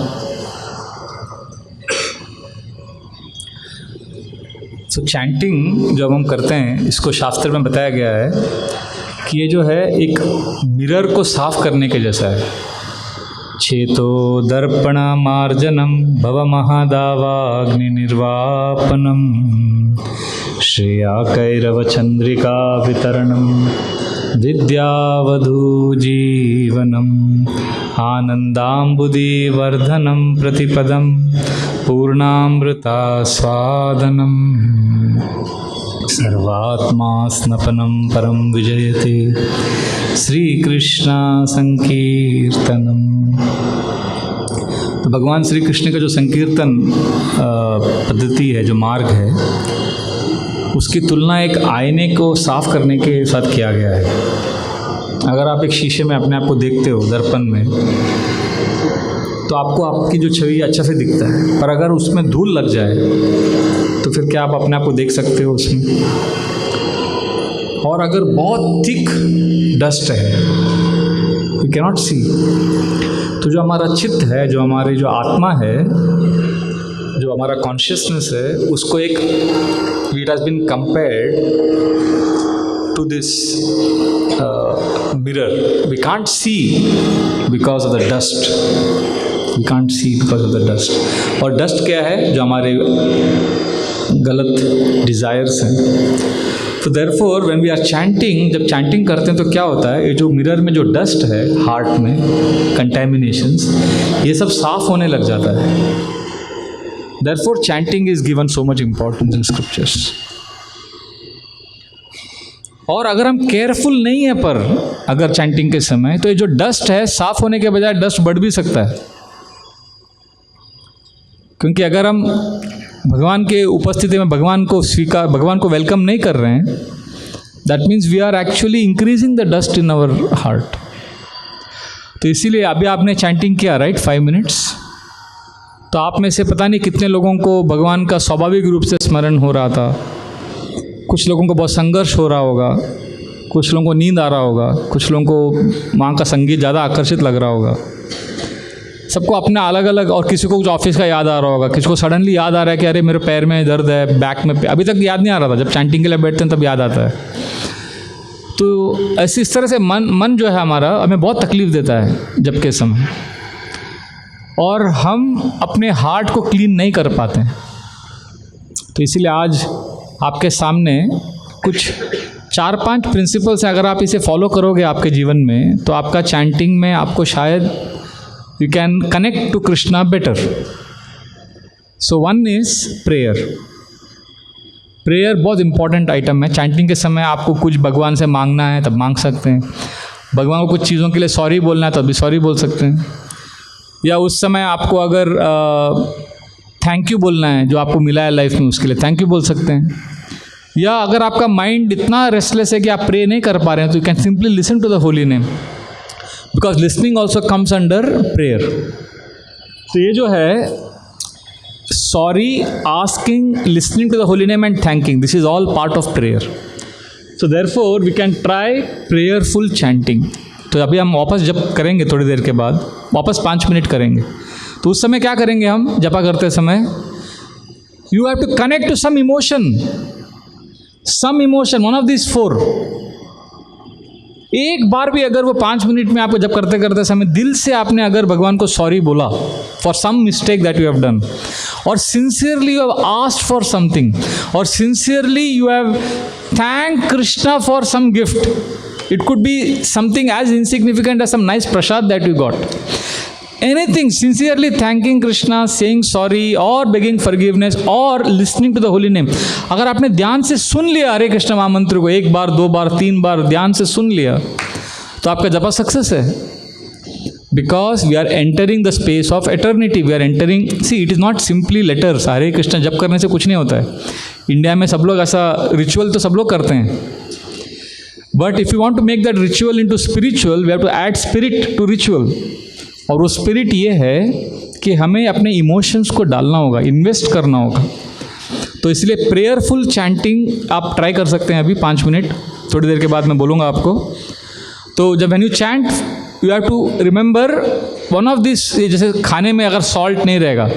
तो chanting जब हम करते हैं, इसको शास्त्र में बताया गया है कि ये जो है एक मिरर को साफ करने के जैसा है. चेतो दर्पण मार्जनम भव महादावाग्नि निर्वापनम श्रेया कैरव चंद्रिका वितरणम विद्यावधू जीवनम आनंदाम्बुदि वर्धनम प्रतिपदम पूर्णामृता स्वादनम सर्वात्मा स्नपनम परम विजयते श्री कृष्ण संकीर्तनम. तो भगवान श्री कृष्ण का जो संकीर्तन पद्धति है, जो मार्ग है, उसकी तुलना एक आईने को साफ करने के साथ किया गया है. अगर आप एक शीशे में अपने आप को देखते हो, दर्पण में, तो आपको आपकी जो छवि अच्छा से दिखता है, पर अगर उसमें धूल लग जाए तो फिर क्या आप अपने आप को देख सकते हो उसमें? और अगर बहुत थिक डस्ट है, यू कैन नॉट सी. तो जो हमारा चित्त है, जो हमारी जो आत्मा है, जो हमारा कॉन्शियसनेस है, उसको एक it has been compared to this mirror. We can't see because of the dust. We can't see because of the dust. और डस्ट क्या है? जो हमारे गलत डिज़ायर्स हैं. तो therefore when we are chanting, जब चैंटिंग करते हैं तो क्या होता है? ये जो मिरर में जो डस्ट है, हार्ट में कंटेमिनेशंस, ये सब साफ होने लग जाता है. Therefore chanting is given so much importance in scriptures. और अगर हम केयरफुल नहीं है पर अगर चैंटिंग के समय, तो ये जो डस्ट है, साफ होने के बजाय डस्ट बढ़ भी सकता है. क्योंकि अगर हम भगवान के उपस्थिति में भगवान को वेलकम नहीं कर रहे हैं, that means we are actually increasing the dust in our heart. तो इसीलिए अभी आपने चैंटिंग किया, राइट, 5 मिनट्स. तो आप में से पता नहीं कितने लोगों को भगवान का स्वाभाविक रूप से स्मरण हो रहा था. कुछ लोगों को बहुत संघर्ष हो रहा होगा, कुछ लोगों को नींद आ रहा होगा, कुछ लोगों को माँ का संगीत ज़्यादा आकर्षित लग रहा होगा. सबको अपना अलग अलग, और किसी को ऑफिस का याद आ रहा होगा, किसी को सडनली याद आ रहा है कि अरे मेरे पैर में दर्द है, बैक में. अभी तक याद नहीं आ रहा था, जब चैंटिंग के लिए बैठते हैं तब याद आता है. तो ऐसी इस तरह से मन जो है हमारा हमें बहुत तकलीफ़ देता है जब के समय, और हम अपने हार्ट को क्लीन नहीं कर पाते हैं. तो इसीलिए आज आपके सामने कुछ 4-5 प्रिंसिपल्स हैं, अगर आप इसे फॉलो करोगे आपके जीवन में तो आपका चैंटिंग में आपको शायद you can connect to Krishna better. So one is prayer. Prayer बहुत इंपॉर्टेंट आइटम है. चैंटिंग के समय आपको कुछ भगवान से मांगना है तब मांग सकते हैं, भगवान को कुछ चीज़ों के लिए सॉरी बोलना है तब भी सॉरी बोल सकते हैं, या उस समय आपको अगर थैंक यू बोलना है जो आपको मिला है लाइफ में उसके लिए थैंक यू बोल सकते हैं, या अगर आपका माइंड इतना रेस्टलेस है कि आप प्रे नहीं कर पा रहे हैं तो you can simply listen to the holy name, because listening also comes under prayer. तो ये जो है sorry, asking, listening to the holy name and thanking, this is all part of prayer. So therefore we can try prayerful chanting. तो अभी हम वापस जब करेंगे थोड़ी देर के बाद, वापस 5 मिनट करेंगे. तो उस समय क्या करेंगे हम जपा करते समय, you have to connect to some emotion, one of this 4. एक बार भी अगर वो 5 मिनट में आपको जब करते करते समय दिल से आपने अगर भगवान को सॉरी बोला for some mistake that you have done, और sincerely you have asked for something, और sincerely you have thank Krishna for some gift, it could be something as insignificant as some nice prasad that you got, anything, sincerely thanking Krishna, saying sorry or begging forgiveness or listening to the holy name. अगर आपने ध्यान से सुन लिया हरे कृष्ण महामंत्र को 1 बार 2 बार 3 बार ध्यान से सुन लिया तो आपका जपा सक्सेस है, because we are entering the space of eternity. We are entering, see it is not simply letters. Hare Krishna जप करने से कुछ नहीं होता है. इंडिया में सब लोग ऐसा रिचुअल तो सब लोग करते हैं, but if you want to make that ritual into spiritual we have to add spirit to ritual. और वो स्पिरिट ये है कि हमें अपने इमोशंस को डालना होगा, इन्वेस्ट करना होगा. तो इसलिए प्रेयरफुल चैंटिंग आप ट्राई कर सकते हैं अभी 5 मिनट, थोड़ी देर के बाद मैं बोलूँगा आपको. तो जब when you chant you have to remember one of this, जैसे खाने में अगर सॉल्ट नहीं रहेगा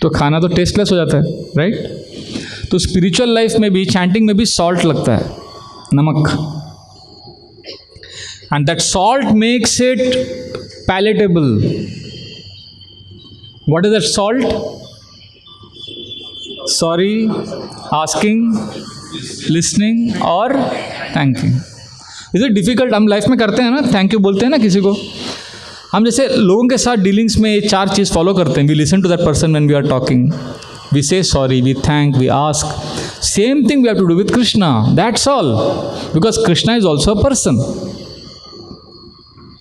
तो खाना तो टेस्टलेस हो जाता है, राइट? तो स्पिरिचुअल लाइफ में भी, चैंटिंग में भी सॉल्ट लगता है, नमक. And that salt makes it palatable. What is that salt? Sorry, asking, listening और thanking. Is it difficult? हम लाइफ में करते हैं ना, थैंक यू बोलते हैं ना किसी को. हम जैसे लोगों के साथ डीलिंग्स में ये 4 चीज़ फॉलो करते हैं. We listen to that person when we are talking, we say sorry, we thank, we ask. Same thing we have to do with Krishna. That's all. Because Krishna is also a person.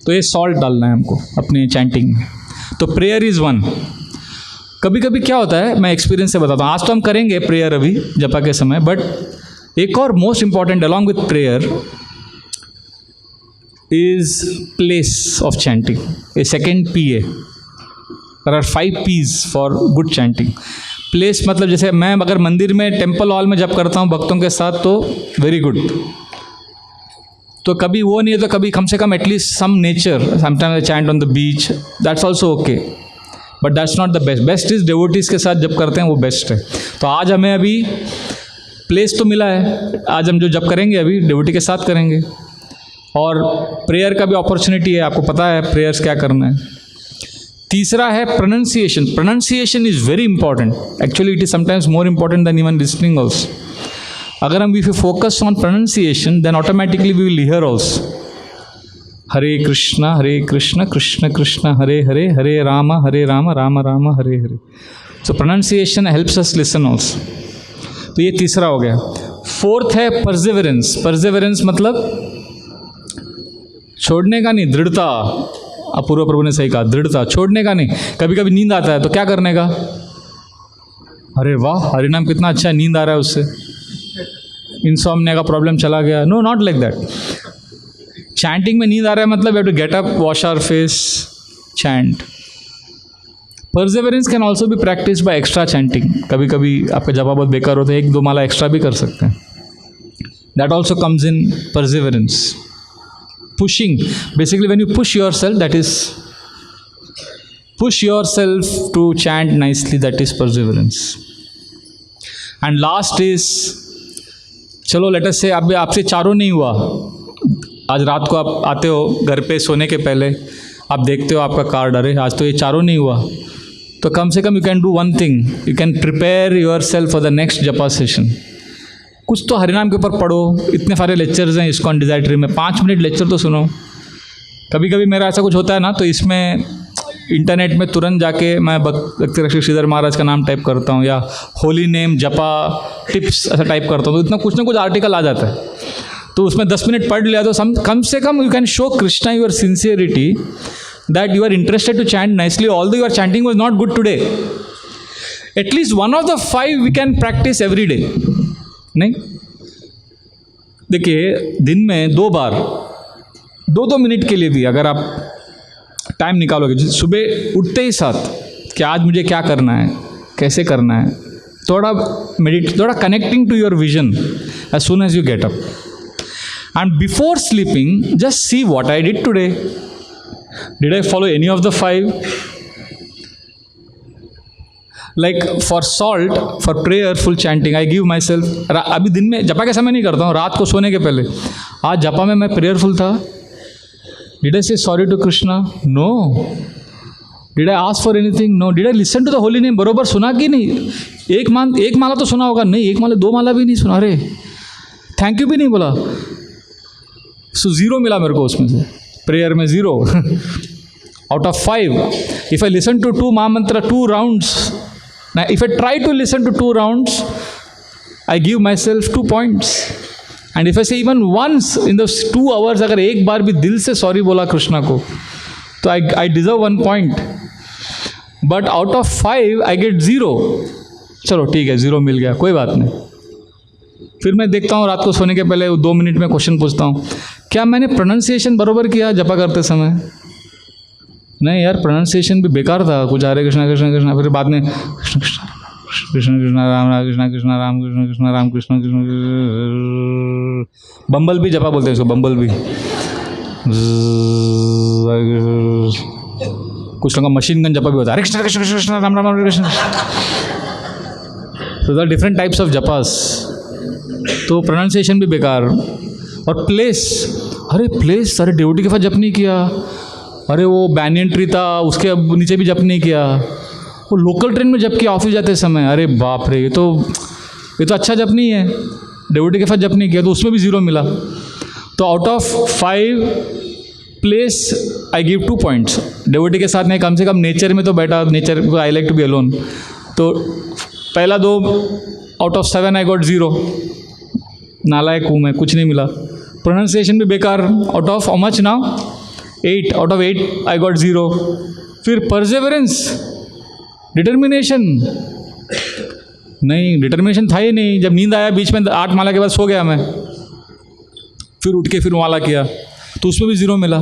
तो ये salt डालना है हमको अपने chanting में. तो prayer is one. कभी कभी क्या होता है, मैं एक्सपीरियंस से बताता हूँ. आज तो हम करेंगे प्रेयर अभी जपा के समय, बट एक और most important along with prayer is place of chanting. A second PA. There are 5 P's for good chanting. Place मतलब जैसे मैं अगर मंदिर में, टेम्पल हॉल में जब करता हूँ भक्तों के साथ तो वेरी गुड. तो कभी वो नहीं है तो कभी कम से कम at least some nature, sometimes I chant on the beach, that's also okay, but that's not the best. Best is devotees के साथ जब करते हैं वो बेस्ट है. तो आज हमें अभी प्लेस तो मिला है, आज हम जो जब करेंगे अभी डिवोटी के साथ करेंगे, और प्रेयर का भी अपॉर्चुनिटी है. आपको पता है प्रेयर्स क्या करना है. तीसरा है pronunciation. Pronunciation is very important. Actually it is sometimes more important than even listening also. अगर हम if you focus on pronunciation then automatically we will hear also. Hare Krishna Krishna Krishna Hare Hare, Hare Ram Ram Ram Hare Hare. So pronunciation helps us listen also. तो ये तीसरा हो गया. 4th है perseverance. Perseverance मतलब छोड़ने का नहीं, दृढ़ता. अपूर्व प्रभु ने सही कहा, दृढ़ता, छोड़ने का नहीं. कभी कभी नींद आता है तो क्या करने का, अरे वाह हरिनाम कितना अच्छा है, नींद आ रहा है उससे, इंसोम्निया का प्रॉब्लम चला गया. No, not like that. Chanting में नींद आ रहा है मतलब we have to get up, wash our face, chant. Perseverance can also be practice by extra chanting. कभी कभी आपका जवाब बहुत बेकार होता है, 1-2 माला एक्स्ट्रा भी कर सकते हैं. That also comes in perseverance. Pushing, basically when you push yourself, that is push yourself to chant nicely, that is perseverance. And last is, चलो let us say अब आपसे चारों नहीं हुआ, आज रात को आप आते हो घर पे सोने के पहले, आप देखते हो आपका कार्ड, अरे आज तो ये चारों नहीं हुआ, तो कम से कम you can do one thing, you can prepare yourself for the next जपा सेशन. कुछ तो हरिनाम के ऊपर पढ़ो. इतने सारे लेक्चर्स हैं ISKCON डिजाइटरी में, 5 मिनट लेक्चर तो सुनो. कभी कभी मेरा ऐसा कुछ होता है ना, तो इसमें इंटरनेट में तुरंत जाके मैं भक्ति रक्षक श्रीधर महाराज का नाम टाइप करता हूँ, या होली नेम जपा टिप्स ऐसा टाइप करता हूँ, तो इतना कुछ ना कुछ आर्टिकल आ जाता है. तो उसमें 10 मिनट पढ़ लिया तो कम से कम you can show Krishna your sincerity that you are interested to chant nicely, although your chanting was not good today. At least one of the 5 we can practice every day. नहीं, देखिए दिन में 2 बार 2-2 मिनट के लिए भी अगर आप टाइम निकालोगे, सुबह उठते ही साथ कि आज मुझे क्या करना है, कैसे करना है, थोड़ा connecting to your vision as soon as you get up, and before sleeping just see what I did today. Did I follow any of the 5? Like for salt, for prayerful chanting, I give myself, अभी दिन में जपा के समय नहीं करता हूँ, रात को सोने के पहले, आज जपा में मैं प्रेयरफुल था. Did I say sorry to Krishna? No. Did I ask for anything? No. Did I listen to the holy name? बरोबर सुना कि नहीं? एक माला तो सुना होगा, नहीं, 1 माला 2 माला भी नहीं सुना, अरे थैंक यू भी नहीं बोला. सो 0 मिला मेरे को उसमें से, प्रेयर में 0 out of 5. If I listen to 2 Mahamantra 2 rounds, now if I try to listen to 2 rounds, I give myself 2 points. And if I say even once in those 2 hours, अगर एक बार भी दिल से सॉरी बोला कृष्णा को, तो I deserve 1 point. But out of 5 I get 0. चलो ठीक है, 0 मिल गया, कोई बात नहीं. फिर मैं देखता हूँ रात को सोने के पहले 2 मिनट में क्वेश्चन पूछता हूँ, क्या मैंने प्रोनाउंसिएशन बरोबर किया जपा करते समय? नहीं यार, प्रोनाउंसिएशन भी बेकार था, कुछ हरे कृष्णा कृष्णा कृष्णा, फिर बाद में कृष्ण कृष्णा कृष्ण कृष्णा राम कृष्णा कृष्णा राम कृष्ण कृष्णा राम कृष्ण कृष्ण. बम्बल भी जपा बोलते हैं इसको, बम्बल भी. कुछ लोगों का मशीन गन जपा भी होता है, Hare Krishna Krishna Krishna Ram Ram Hare Krishna. So the different types of जपास. तो प्रोनाउंसिएशन भी बेकार. और प्लेस, अरे प्लेस, अरे ड्यूटी के साथ जप नहीं किया, अरे वो बैनियन ट्री था उसके नीचे भी जप नहीं किया, वो लोकल ट्रेन में जप किया ऑफिस जाते समय, अरे बाप रे, ये तो अच्छा जप नहीं है. ड्यूटी के साथ जप नहीं किया तो उसमें भी 0 मिला. तो out of 5 place I give 2 points. Duty के साथ नहीं, कम से कम नेचर में तो बैठा, नेचर को I like to be alone. तो पहला 2 आउट ऑफ 7 आई गॉट 0. नालायक हूँ मैं, कुछ नहीं मिला. प्रोनाउंसिएशन भी बेकार. Out of how much now? 8. Out of 8 I got 0. फिर परसेवरेंस, डिटर्मिनेशन, नहीं डिटर्मिनेशन था ही नहीं. जब नींद आया बीच में 8 माला के बाद सो गया मैं, फिर उठ के फिर माला किया तो उसमें भी 0 मिला.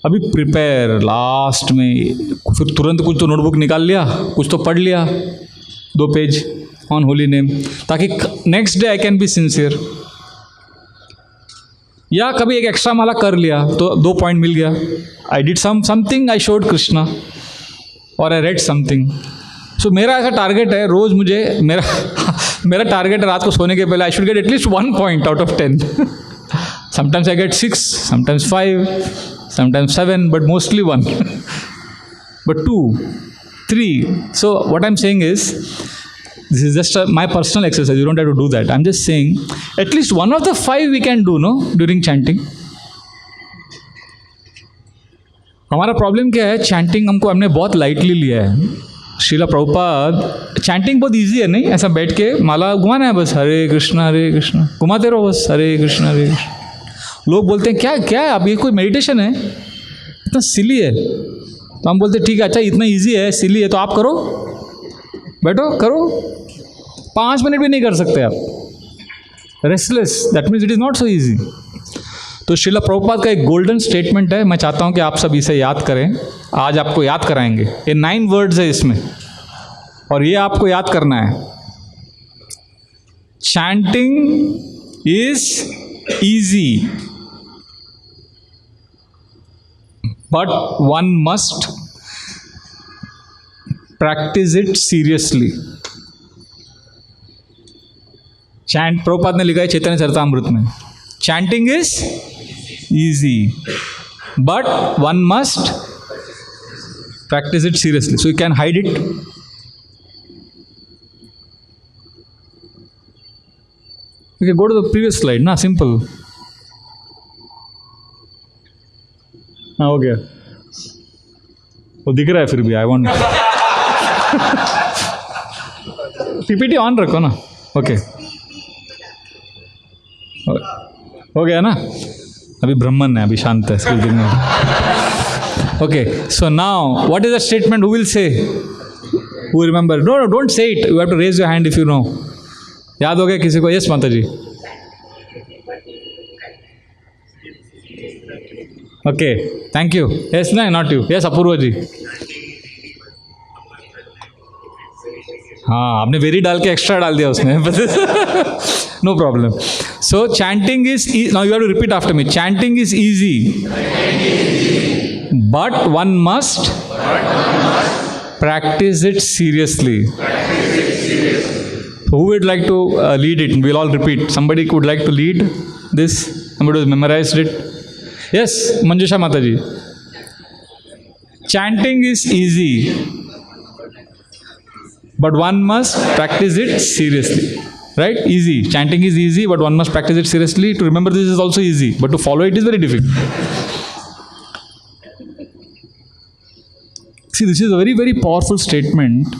अभी प्रिपेयर लास्ट में, फिर तुरंत कुछ तो नोटबुक निकाल लिया, कुछ तो पढ़ लिया 2 पेज ऑन होली नेम, ताकि next day I can be sincere. या कभी एक एक्स्ट्रा माला कर लिया तो 2 पॉइंट मिल गया. I did something, I showed Krishna, और आई रेड समथिंग. सो मेरा ऐसा टारगेट है, रोज़ मुझे मेरा टारगेट है रात को सोने के पहले I should get at least 1 point out of 10. Sometimes I get 6, sometimes 5, sometimes 7, but mostly 1. But 2, 3. So what I'm saying is, this is just my personal exercise. You don't have to do that. I'm just saying, at least one of the 5 we can do, no, during chanting. हमारा problem क्या है, chanting हमने बहुत lightly लिया है. Srila Prabhupada, chanting बहुत easy है, नहीं ऐसा बैठ के माला घुमाना है बस, हरे कृष्णा घुमाते रहो बस, हरे कृष्णा. लोग बोलते हैं क्या है आप, ये कोई मेडिटेशन है, इतना सिली है. तो हम बोलते ठीक है, अच्छा इतना इजी है, सिली है, तो आप करो, बैठो करो. 5 मिनट भी नहीं कर सकते आप, restless, that means it is not so easy. तो श्रीला प्रभुपाद का एक गोल्डन स्टेटमेंट है, मैं चाहता हूँ कि आप सब इसे याद करें. आज आपको याद कराएंगे. ये 9 वर्ड्स है इसमें, और ये आपको याद करना है. Chanting is easy, but one must practice it seriously. Chant, Prabhupada ने लिखा है चैतन्य चरितामृत में, chanting is easy, but one must Practice it seriously. So you can hide it. Okay, go to the previous slide. Na, simple. हाँ हो गया. वो दिख रहा है फिर भी. I want. PPT ऑन रखो ना. ओके. हो गया ना. अभी ब्रह्मन है, अभी शांत है. स्किल दिखने. Okay. So now, what is the statement? Who will say? Who remember? No, don't say it. You have to raise your hand if you know. याद हो गया किसी को? यस माता जी. Okay, thank you. यस ना, not you. Yes Apoorva ji. हाँ, आपने वेरी डाल के एक्स्ट्रा डाल दिया उसमें. No problem. So chanting is, now you have to repeat after me. Chanting is easy, but one must practice it seriously. Who would like to lead it? We'll all repeat. Somebody would like to lead this? Somebody who's memorized it? Yes, Manjusha Mataji. Chanting is easy, but one must practice it seriously. Right? Easy. Chanting is easy, but one must practice it seriously. To remember this is also easy, but to follow it is very difficult. See, this is a very, very powerful statement,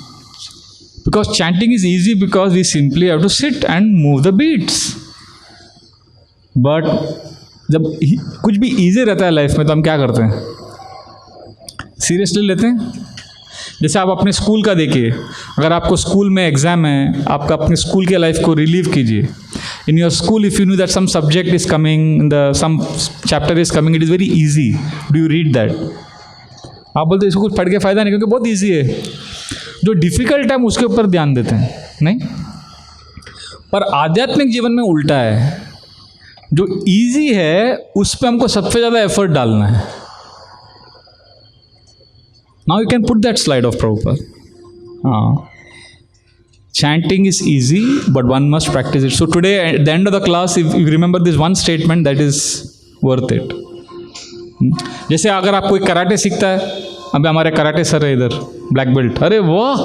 because chanting is easy because we simply have to sit and move the beats. But जब कुछ भी easy रहता है life में तो हम क्या करते हैं? सीरियसली लेते हैं. जैसे आप अपने स्कूल का देखिए. अगर आपको स्कूल में एग्ज़ाम है, आपका अपने स्कूल के लाइफ को रिलीव कीजिए. In your school, if you knew that some subject is coming, some chapter is coming, it is very easy. Do you read that? आप बोलते इसको कुछ पढ़ के फ़ायदा नहीं, क्योंकि बहुत इजी है. जो डिफ़िकल्ट है हम उसके ऊपर ध्यान देते हैं. नहीं, पर आध्यात्मिक जीवन में उल्टा है. जो इजी है उस पर हमको सबसे ज़्यादा एफर्ट डालना है. Now you can put that slide of Prabhupada. हाँ, chanting is easy, but one must practice it. So today, at the end of the class, if you remember this one statement, that is worth it. जैसे अगर आप कोई karate सीखता है, अभी हमारे karate sir है इधर, ब्लैक बेल्ट. अरे वाह,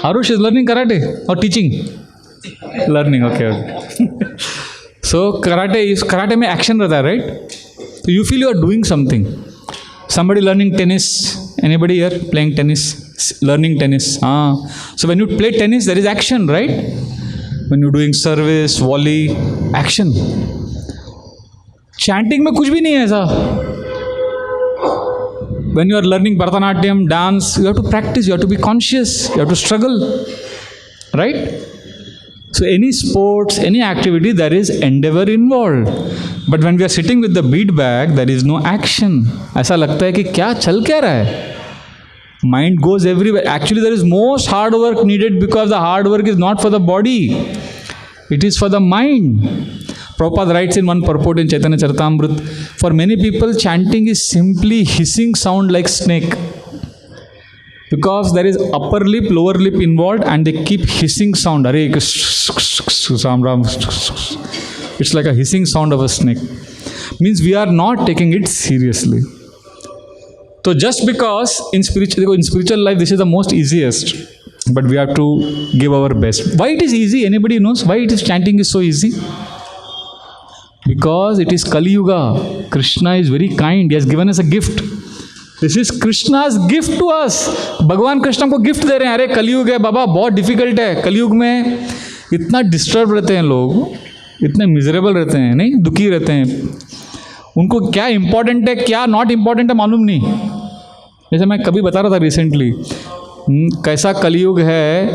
आरुष इज लर्निंग कराटे और teaching. Learning, okay okay. So karate में एक्शन रहता है, राइट? तो you feel you are doing something. somebody learning tennis, anybody here playing tennis, learning tennis? So when you play tennis, there is action, right? When you're doing service, volley, action. Chanting में कुछ भी नहीं है ऐसा. When you are learning Bharatanatyam, dance, you have to practice, you have to be conscious, you have to struggle, right? So any sports, any activity, there is endeavor involved. But when we are sitting with the bead bag, there is no action. ऐसा लगता है कि क्या चल क्या रहा है? Mind goes everywhere. Actually, there is most hard work needed, because the hard work is not for the body. It is for the mind. Prabhupada writes in one purport in Chaitanya Charitamrita, for many people, chanting is simply hissing sound like snake. Because there is upper lip, lower lip involved, and they keep hissing sound. It's like a hissing sound of a snake. Means we are not taking it seriously. So just because in spiritual life this is the most easiest, but we have to give our best. Why it is easy? Anybody knows why it is chanting is so easy? Because it is Kali Yuga. Krishna is very kind. He has given us a gift. This is Krishna's gift to us. भगवान कृष्ण को gift दे रहे हैं. अरे कलयुग है बाबा, बहुत difficult है. कलयुग में इतना डिस्टर्ब रहते हैं लोग, इतने मिजरेबल रहते हैं, नहीं दुखी रहते हैं. उनको क्या इम्पोर्टेंट है, क्या नॉट इम्पोर्टेंट है मालूम नहीं. जैसे मैं कभी बता रहा था रिसेंटली, कैसा कलयुग है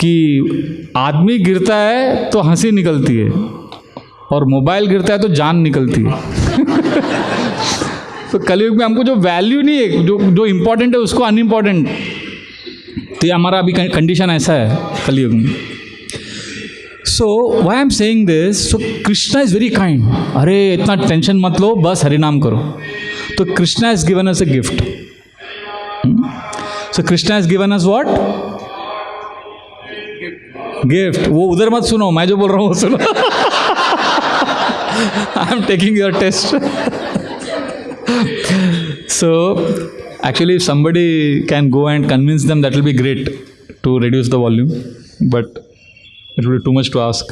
कि आदमी गिरता है तो हंसी निकलती है, और मोबाइल गिरता है तो जान निकलती है. तो कलयुग में हमको जो वैल्यू नहीं है, जो इम्पोर्टेंट है उसको अनइम्पोर्टेंट. तो ये हमारा अभी कंडीशन ऐसा है कलयुग में. So why I am saying this, so Krishna is very kind. अरे इतना टेंशन मत लो, बस हरिनाम करो. तो Krishna is given us a gift. So Krishna is given us what? Gift. वो उधर मत सुनो, मैं जो बोल रहा हूँ वो सुनो. I am taking your test. So actually if somebody can go and convince them, that will be great to reduce the volume, but it will be too much to ask.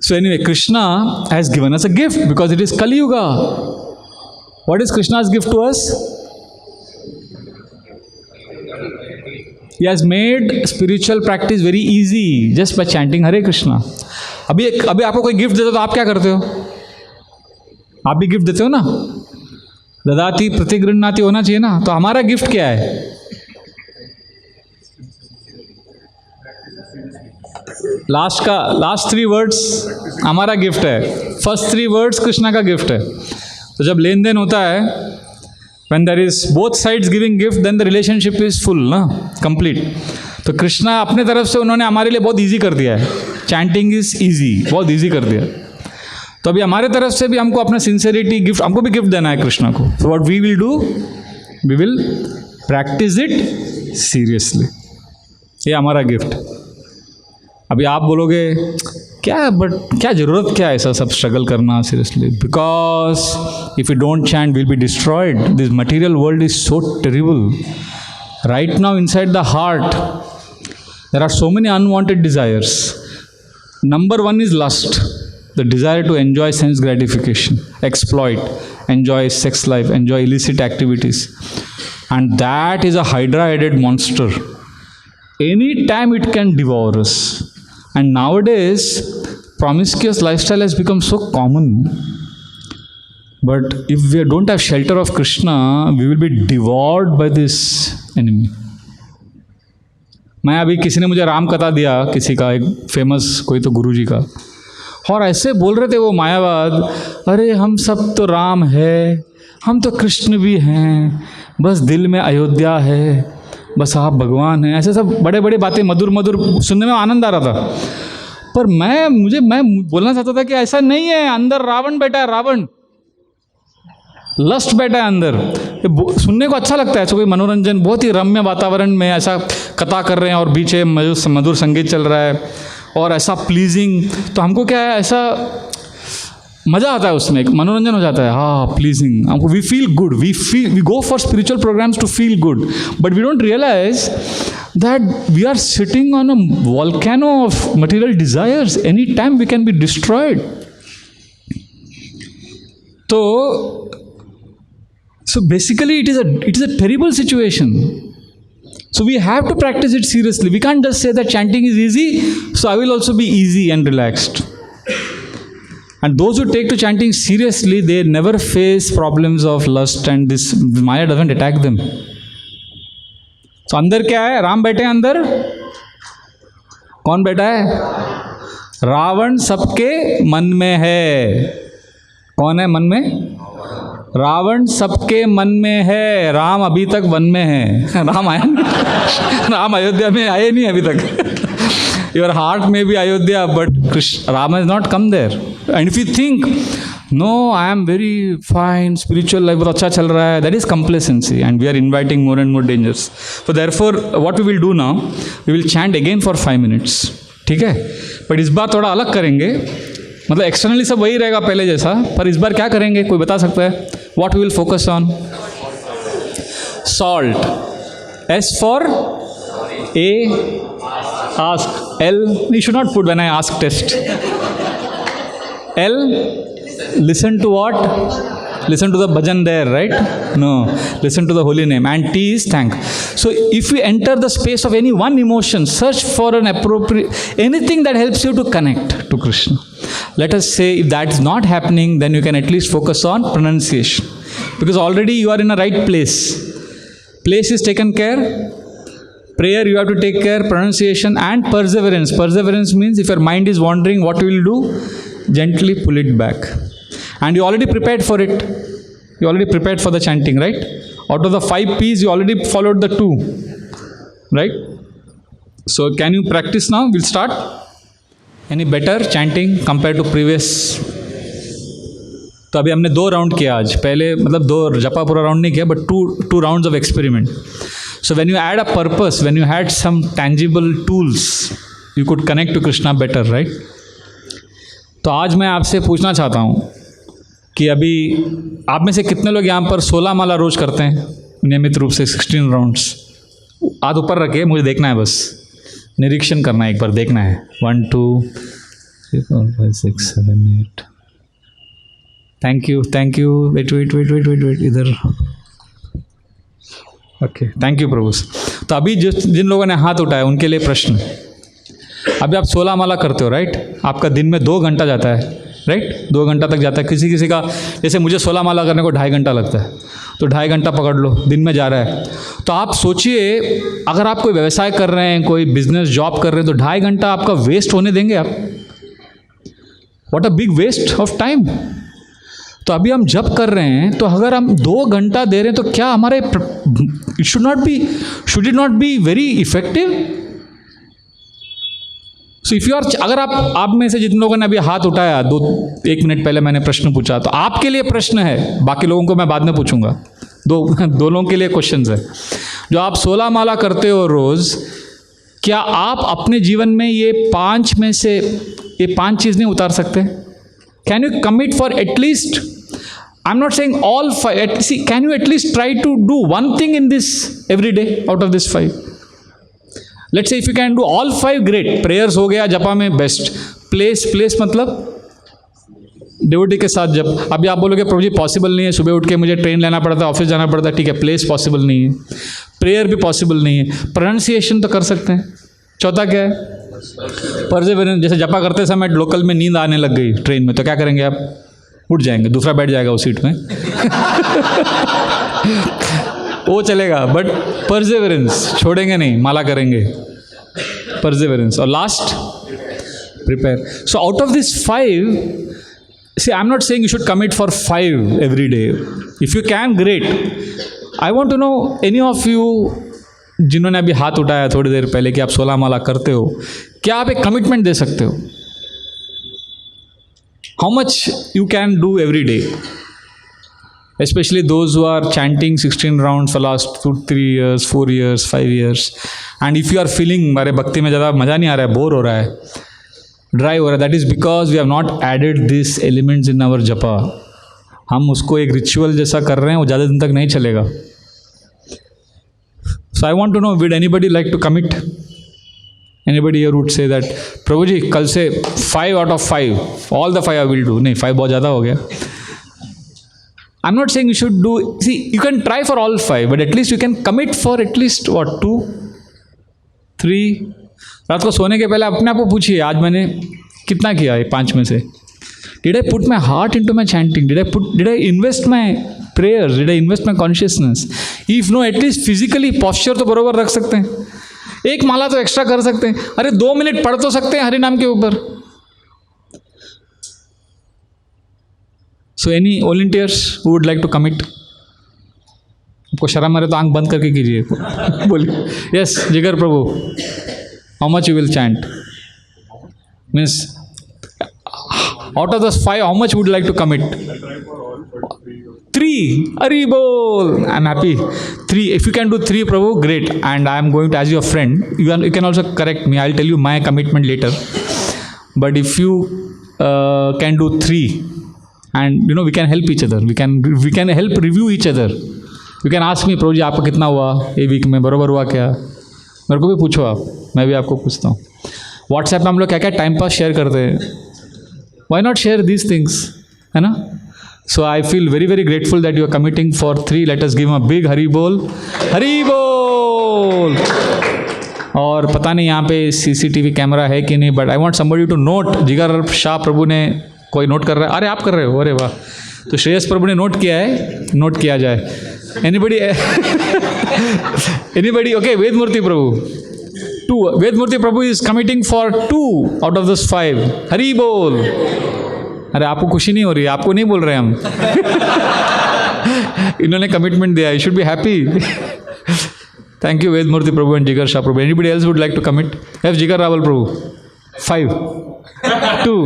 So anyway, Krishna has given us a gift because it is Kali Yuga. What is Krishna's gift to us? He has made spiritual practice very easy just by chanting Hare Krishna. अभी आपको कोई gift देता तो आप क्या करते हो? आप भी गिफ्ट देते हो ना? ददाति प्रतिगृह्णाति होना चाहिए ना. तो हमारा गिफ्ट क्या है? लास्ट 3 वर्ड्स हमारा गिफ्ट है. फर्स्ट 3 वर्ड्स कृष्णा का गिफ्ट है. तो जब लेन देन होता है, when there is both sides giving gift, then the relationship is full ना, complete. तो कृष्णा अपने तरफ से उन्होंने हमारे लिए बहुत इजी कर दिया है. चैंटिंग इज इजी, बहुत इजी कर दिया. तो अभी हमारे तरफ से भी हमको अपना सिंसेरिटी गिफ्ट, हमको भी गिफ्ट देना है कृष्णा को. So what we will do, we will practice it seriously. ये हमारा गिफ्ट. अभी आप बोलोगे क्या, बट क्या ज़रूरत क्या है ऐसा सब स्ट्रगल करना seriously? Because if you don't chant will be destroyed. This material world is so terrible. Right now inside the heart there are so many unwanted desires. Number 1 is lust, the desire to enjoy sense gratification, exploit, enjoy sex life, enjoy illicit activities. And that is a hydra-headed monster. Any time it can devour us. And nowadays, promiscuous lifestyle has become so common. But if we don't have shelter of Krishna, we will be devoured by this enemy. मैं अभी किसी ने मुझे राम कथा दिया, किसी का एक फेमस कोई तो गुरुजी का, और ऐसे बोल रहे थे वो मायावाद, अरे हम सब तो राम है, हम तो कृष्ण भी हैं, बस दिल में अयोध्या है, बस आप भगवान हैं. ऐसे सब बड़े बड़े बातें मधुर मधुर सुनने में आनंद आ रहा था. पर मैं बोलना चाहता था कि ऐसा नहीं है. अंदर रावण बैठा है, रावण लस्ट बैठा है अंदर. सुनने को अच्छा लगता है, ऐसा कोई मनोरंजन, बहुत ही रम्य वातावरण में ऐसा कथा कर रहे हैं और पीछे मधुर संगीत चल रहा है और ऐसा प्लीजिंग. तो हमको क्या है, ऐसा मज़ा आता है, उसमें एक मनोरंजन हो जाता है. हाँ, प्लीजिंग, हमको we feel good, we go for spiritual programs to feel good, but we don't realize that we are sitting on a volcano of material desires. Any time we can be destroyed. So basically it is a terrible situation. So we have to practice it seriously. We can't just say that chanting is easy, so I will also be easy and relaxed. And those who take to chanting seriously, they never face problems of lust, and this Maya doesn't attack them. So अंदर क्या है? राम बैठे हैं अंदर. कौन बैठा है? रावण सबके मन में है. कौन है मन में? रावण सबके मन में है. राम अभी तक वन में है. राम आया नहीं. राम अयोध्या में आए नहीं अभी तक. योर हार्ट में भी Ayodhya, but Ram has not come there. And if you think no, I am very fine, spiritual life बहुत अच्छा चल रहा है, that is complacency, and we are inviting more and more dangers. So therefore what we will do now, we will chant again for 5 minutes. ठीक है, but इस बार थोड़ा अलग करेंगे. मतलब एक्सटर्नली सब वही रहेगा पहले जैसा, पर इस बार क्या करेंगे, कोई बता सकता है? What we will focus on? Salt. S for A. Ask. L. You should not put when I ask test. L. Listen to what? Listen to the bhajan there, right? No. Listen to the holy name. And T is thank. So if we enter the space of any one emotion, search for an appropriate, anything that helps you to connect to Krishna. Let us say if that is not happening, then you can at least focus on pronunciation. Because already you are in a right place. Place is taken care. Prayer you have to take care. Pronunciation and perseverance. Perseverance means if your mind is wandering, what you will do? Gently pull it back. And you already prepared for it. You already prepared for the chanting, right? Out of the 5 P's, you already followed the 2. Right? So can you practice now? We'll start. Any better chanting compared to previous? तो अभी हमने 2 round किया आज. पहले मतलब 2 जपा पूरा round नहीं किया, but 2 rounds of experiment. So when you add a purpose, when you had some tangible tools, you could connect to Krishna better, right? तो आज मैं आपसे पूछना चाहता हूँ कि अभी आप में से कितने लोग यहाँ पर 16 माला रोज करते हैं नियमित रूप से 16 राउंड्स? हाथ ऊपर रखे, मुझे देखना है, बस निरीक्षण करना है, एक बार देखना है। 1 2 3 4 5 6 7 8। Thank you. वेट, इधर। ओके, थैंक यू प्रभु। तो अभी जिन लोगों ने हाथ उठाया उनके लिए प्रश्न। अभी आप 16 माला करते हो, राइट? आपका दिन में 2 घंटा जाता है, राइट? 2 घंटा तक जाता है। किसी का, जैसे मुझे 16 माला करने को 2.5 घंटा लगता है, तो 2.5 घंटा पकड़ लो, दिन में जा रहा है। तो आप सोचिए, अगर आप कोई व्यवसाय कर रहे हैं, कोई बिजनेस जॉब कर रहे हैं, तो 2.5 घंटा आपका वेस्ट होने देंगे आप? What a big waste of time. तो अभी हम जब कर रहे हैं, तो अगर हम 2 घंटा दे रहे हैं, तो क्या हमारे should it not be very effective? So if you are, अगर आप में से जिन लोगों ने अभी हाथ उठाया 1 मिनट पहले मैंने प्रश्न पूछा, तो आपके लिए प्रश्न है, बाकी लोगों को मैं बाद में पूछूंगा। दो लोगों के लिए क्वेश्चन है। जो आप 16 माला करते हो रोज, क्या आप अपने जीवन में ये 5 में से ये 5 चीज नहीं उतार सकते? Can you commit for at least, I am not saying all 5, see can you at least try to do 1 thing in this every day out of this 5? Let's say if you can do all 5, great. Prayers हो गया, जपा में best. Place मतलब devotee के साथ जब। अभी आप बोलोगे प्रभु जी पॉसिबल नहीं है, सुबह उठ के मुझे ट्रेन लेना पड़ता है, ऑफिस जाना पड़ता है, ठीक है, प्लेस पॉसिबल नहीं है, प्रेयर भी पॉसिबल नहीं है, प्रोनाउंसिएशन तो कर सकते हैं। चौथा क्या है? परसेवरेंस। जैसे जपा करते समय लोकल में नींद आने लग गई ट्रेन में, तो क्या करेंगे आप? उठ जाएंगे, दूसरा बैठ जाएगा उस सीट में। वो चलेगा, बट परसेवरेंस छोड़ेंगे नहीं, माला करेंगे, परसेवरेंस। और last, prepare. So out of this 5, see, I'm not saying you should commit for 5 every day. If you can, great. I want to know, any of you जिन्होंने अभी हाथ उठाया थोड़ी देर पहले कि आप 16 माला करते हो, क्या आप एक कमिटमेंट दे सकते हो? How much you can do every day? Especially those who are chanting 16 rounds for last 2-3 years, 4 years, 5 years. And if you are feeling हमारे भक्ति में ज़्यादा मज़ा नहीं आ रहा है, बोर हो रहा है, ड्राई हो रहा है, that is because we have not added this elements in our जपा। हम उसको एक रिचुअल जैसा कर रहे हैं, वो ज़्यादा दिन तक नहीं चलेगा। So I want to know, would anybody like to commit? Anybody here would say that Prabhu ji कल से 5 out of 5, all the 5 I will do? नहीं, 5 बहुत ज़्यादा हो गया। I am not saying you should do, see you can try for all 5, but at least you can commit for at least 2, 3। रात को सोने के पहले अपने आप को पूछिए, आज मैंने कितना किया है 5 में से? Did I put my heart into my chanting? Did I invest my prayers? Did I invest my consciousness? If no, at least physically posture तो बरोबर रख सकते हैं, एक माला तो एक्स्ट्रा कर सकते हैं, अरे 2 मिनट पढ़ तो सकते हैं हरि नाम के ऊपर। So any volunteers who would like to commit? आपको शर्म आ रहा है तो आंख बंद करके कीजिए, बोलिए। यस जिगर प्रभु, how much you will chant? Means out of those 5, how much would you like to commit? 3. Hari bol. I'm happy. 3. If you can do 3, Prabhu, great. And I am going to, as your friend, you can also correct me. I'll tell you my commitment later. But if you can do 3, and we can help each other. We can help review each other. You can ask me, Prabhu ji, आपका कितना हुआ ये week में, बराबर हुआ क्या? मेरे को भी पूछो आप, मैं भी आपको पूछता हूँ। व्हाट्सएप में हम लोग क्या क्या टाइम पास शेयर करते हैं, why not share these things, है ना? So I feel very very grateful that you are committing for 3। Let us give a big Hari बोल, हरी बोल। और पता नहीं यहाँ पे CCTV कैमरा है कि नहीं, but I want somebody to note. Jigar Shah प्रभु ने, कोई नोट कर रहा है? अरे आप कर रहे हो, अरे वाह। तो श्रेयस प्रभु ने नोट किया है, नोट किया जाए। Anybody? Anybody? Okay, Vedmurti Prabhu. 2. Vedmurti Prabhu is committing for 2 out of those 5. हरी बोल। अरे आपको खुशी नहीं हो रही? आपको नहीं बोल रहे हम। इन्होंने कमिटमेंट दिया, you should be happy. Thank you Vedmurti Prabhu and Jigar Shah Prabhu. Anybody else would like to commit? Have Jigar Rawal Prabhu. 5. 2.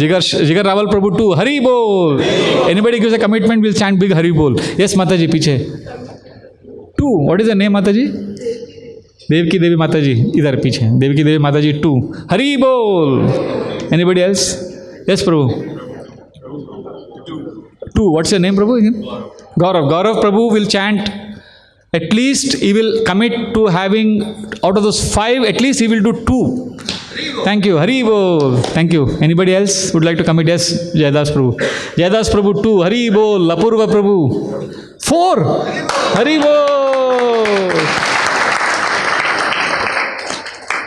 Jigar Rawal Prabhu 2. हरी बोल। Anybody gives a commitment, will chant big हरी बोल। Yes माता जी पीछे। 2. What is the name माता जी? देवकी देवी माता जी, इधर पीछे देवकी देवी माता जी 2. हरी बोल। Anybody else? Yes Prabhu. 2. What's your name, Prabhu, again? Gaurav. Gaurav Prabhu will chant. At least he will commit to having, out of those 5, at least he will do 2. Thank you. Hari Bol. Thank you. Anybody else would like to commit? Yes, Jaidas Prabhu. Jaidas Prabhu 2. Hari Bol. Lapurva Prabhu 4. Hari Bol.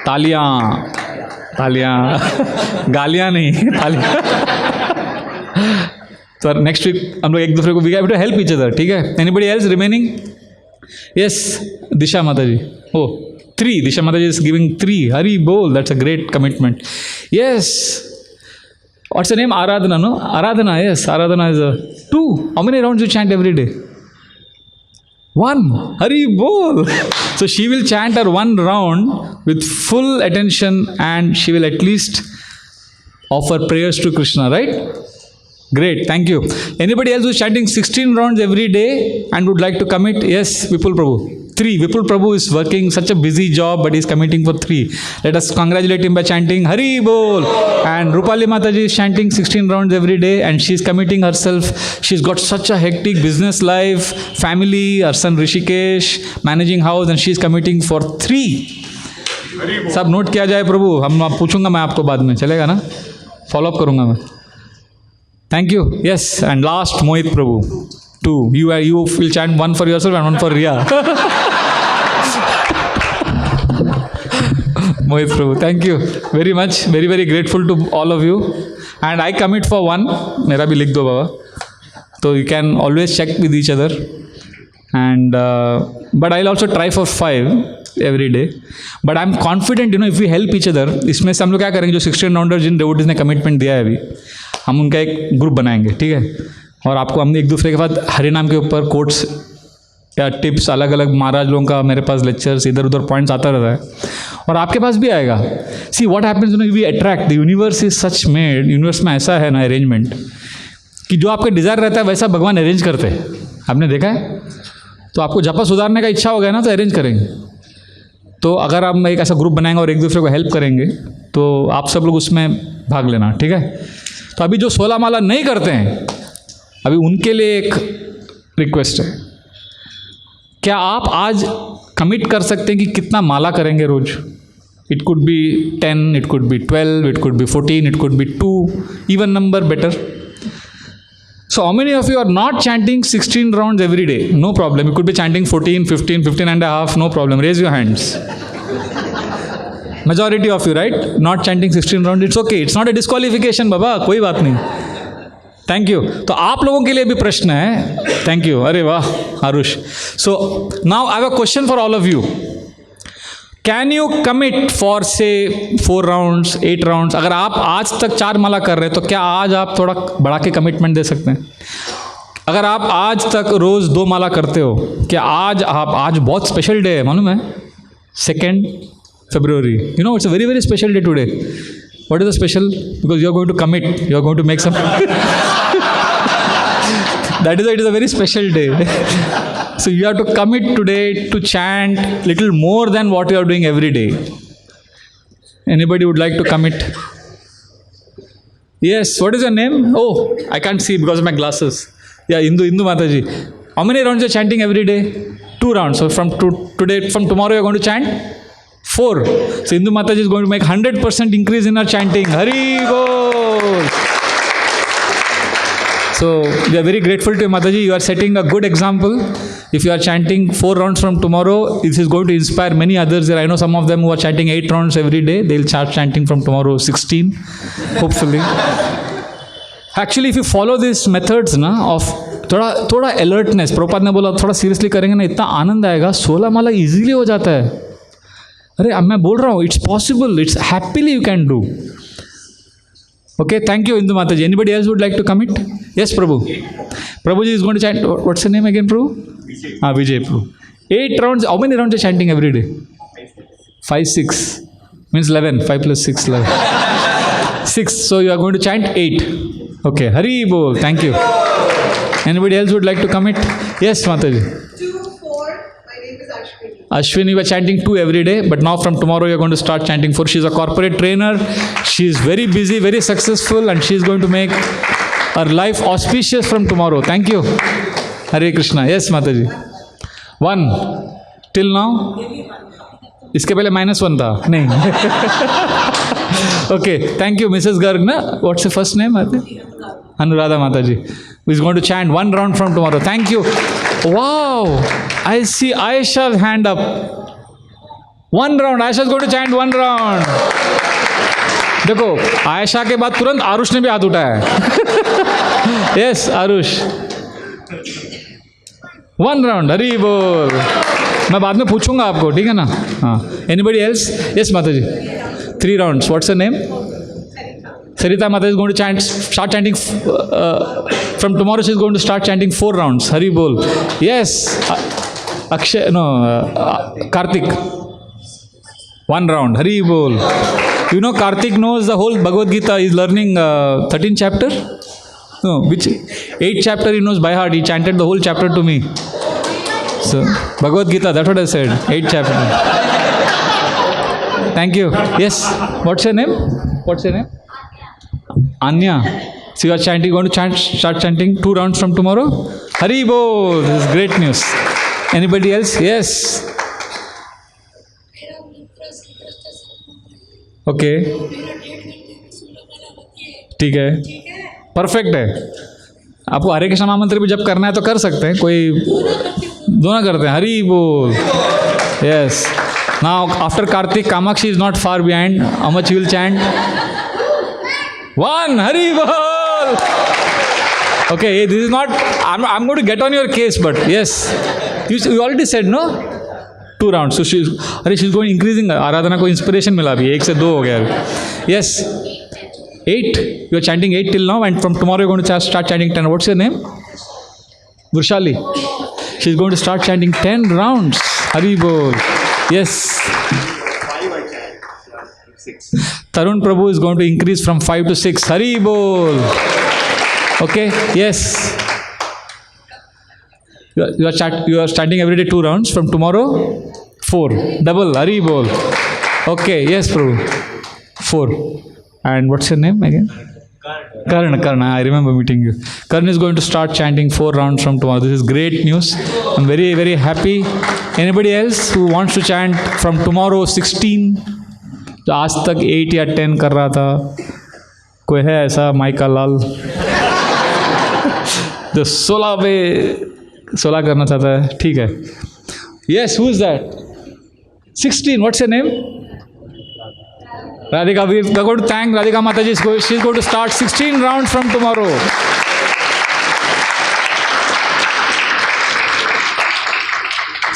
तालियां. तालियां. गालियां नहीं, तालियां. तो next week हम लोग एक दूसरे को we have to help each other. ठीक है. Anybody else remaining? Yes, Disha Mataji. Oh, 3. Disha Mataji is giving 3. Hari Bol. That's a great commitment. Yes. What's her name? Aradhana, no? Aradhana, yes. Aradhana is a 2. How many rounds you chant every day? 1. Hari Bol. So she will chant her 1 round with full attention and she will at least offer prayers to Krishna, right? Great, thank you. Anybody else who is chanting 16 rounds every day and would like to commit? Yes, Vipul Prabhu. 3. Vipul Prabhu is working such a busy job, but he is committing for 3. Let us congratulate him by chanting Hari Bol. And Rupali Mataji is chanting 16 rounds every day and she is committing herself. She's got such a hectic business life, family, her son Rishikesh, managing house, and she is committing for 3. सब note किया जाए प्रभु. हम पूछूंगा मैं आपको बाद में, चलेगा ना? फॉलो अप करूंगा मैं. Thank you. Yes, and last Mohit Prabhu 2. You will chant 1 for yourself and 1 for Riya. Mohit Prabhu, thank you very much. Very very grateful to all of you. And I commit for 1. मेरा भी लिख दो बाबा. So you can always check with each other. And but I'll also try for 5 every day. But I'm confident, if we help each other, इसमें से हम लोग क्या करेंगे, जो 16 राउंडर जिन devotees ने कमिटमेंट दिया है अभी, हम उनका एक ग्रुप बनाएंगे. ठीक है. और आपको हम एक दूसरे के साथ हरि नाम के ऊपर कोट्स या टिप्स, अलग अलग महाराज लोगों का मेरे पास लेक्चर्स, इधर उधर पॉइंट्स आता रहता है और आपके पास भी आएगा. See what happens, we attract. The universe is such made. Universe में ऐसा है ना अरेंजमेंट कि जो आपका डिज़ायर रहता है वैसा भगवान अरेंज करते हैं. आपने देखा है? तो आपको जपा सुधारने का इच्छा हो गया ना, तो अरेंज करेंगे. तो अगर हम एक ऐसा ग्रुप बनाएंगे और एक दूसरे को हेल्प करेंगे तो आप सब लोग उसमें भाग लेना. ठीक है. तो अभी जो 16 माला नहीं करते हैं, अभी उनके लिए एक रिक्वेस्ट है. क्या आप आज कमिट कर सकते हैं कि कितना माला करेंगे रोज? It could be 10, it could be 12, it could be 14, it could be 2, even number better. So how many of you are not chanting 16 rounds every day? No problem. You could be chanting 14, 15, 15 and a half, no problem. Raise your hands. Majority of you, right? Not chanting 16 rounds. It's okay. It's not a disqualification, बाबा. कोई बात नहीं. Thank you. तो आप लोगों के लिए भी प्रश्न है. Thank you. अरे वाह, Aarush. So now I have a question for all of you. Can you commit for say 4 rounds, 8 rounds? अगर आप आज तक 4 माला कर रहे हैं तो क्या आज आप थोड़ा बढ़ा के कमिटमेंट दे सकते हैं? अगर आप आज तक रोज 2 माला करते हो, क्या आज बहुत स्पेशल डे है, मालूम है? 2nd February. It's a very very special day today. What is the special? Because you are going to commit. You are going to make some. That is why it is a very special day. So you have to commit today to chant little more than what you are doing every day. Anybody would like to commit? Yes. What is your name? Oh, I can't see because of my glasses. Yeah, Indu Mataji. How many rounds you are chanting every day? 2 rounds. So from tomorrow you are going to chant 4. So Indu Mataji is going to make 100% increase in her chanting. Hari Bol. So we are very grateful to you, Mataji. You are setting a good example. If you are chanting 4 rounds from tomorrow, this is going to inspire many others. I know some of them who are chanting 8 rounds every day. They will start chanting from tomorrow 16, hopefully. Actually, if you follow these methods ना of थोड़ा alertness, Prabhupada ने बोला थोड़ा seriously करेंगे ना, इतना आनंद आएगा. 16 माला easily हो जाता है. अरे अब मैं बोल रहा हूँ, it's possible. It's happily you can do. Okay, thank you, Indu Mataji. Anybody else would like to commit? Yes, Prabhu. Prabhuji is going to chant. What's your name again, Prabhu? Vijay. Vijay, Prabhu. 8 rounds. How many rounds are you chanting every day? 5, 6. Means 11. 5 plus 6, 11. 6. So you are going to chant 8. Okay. Hari Bol. Thank you. Anybody else would like to commit? Yes, Mataji. 2, 4. My name is Ashwini. Ashwini, we are chanting 2 every day, but now from tomorrow you are going to start chanting 4. She is a corporate trainer. She is very busy, very successful, and she is going to make our life auspicious from tomorrow. Thank you. Hare Krishna. Yes, Mataji. 1 till now. इसके पहले -1 था नहीं. Okay, thank you, Mrs. Garg. Na? What's your first name? Anuradha Mataji. Who is going to chant 1 round from tomorrow. Thank you. Wow, I see Aisha's hand up. 1 round. Aisha is going to chant 1 round. देखो आयशा के बाद तुरंत आरुष ने भी हाथ उठाया है. Yes, Aarush. 1 round. हरी बोल. मैं बाद में पूछूंगा आपको, ठीक है ना? हाँ. Anybody else? Yes, Mataji. 3 rounds. What's her name? Sarita Mataji is going to start chanting. From tomorrow she is going to start chanting 4 rounds. Hari bol. Yes. Akshay, no. Karthik. 1 round. Hari bol. You know Karthik knows the whole Bhagavad Gita. He is learning 13th chapter. No, which 8th chapter he knows by heart. He chanted the whole chapter to me. So Bhagavad Gita. That's what I said. 8th chapter. Thank you. Yes. What's your name? What's your name? Anya. So you are chanting, going to start chanting 2 rounds from tomorrow? Hari Bol. This is great news. Anybody else? Yes. Okay. ठीक है. Perfect है. आपको हरे कृष्ण महामंत्र भी जब करना है तो कर सकते हैं. कोई दोनों करते हैं. हरि बोल. Yes. Now after Karthik, Kamakshi is not far behind. How much you will chant? 1. Hari bol. Okay, this is not. I'm going to get on your case, but yes, you already said no. 2 rounds. So she's going increasing. आराधना को inspiration मिला अभी. 1 से 2 हो गया अभी. Yes. 8. You are chanting 8 till now, and from tomorrow you're going to start chanting 10. What's your name? Vrushali. She's going to start chanting 10 rounds. Hari bol. Yes. 6. Tarun Prabhu is going to increase from 5 to 6. Hari bol. Okay. Yes. You are chanting every day 2 rounds. From tomorrow, 4. Double. Hari bol. Okay. Yes, Prabhu. 4. And what's your name again? Karan. I remember meeting you. Karan is going to start chanting 4 rounds from tomorrow. This is great news. I'm very, very happy. Anybody else who wants to chant from tomorrow 16? जो आज तक 8 या 10 कर रहा था, कोई है ऐसा? माइका लाल जो 16 करना चाहता है. ठीक है. Yes, who is that? 16. What's your name? Radhika. We are going to thank Radhika Mataji. She's going to start 16 rounds from tomorrow.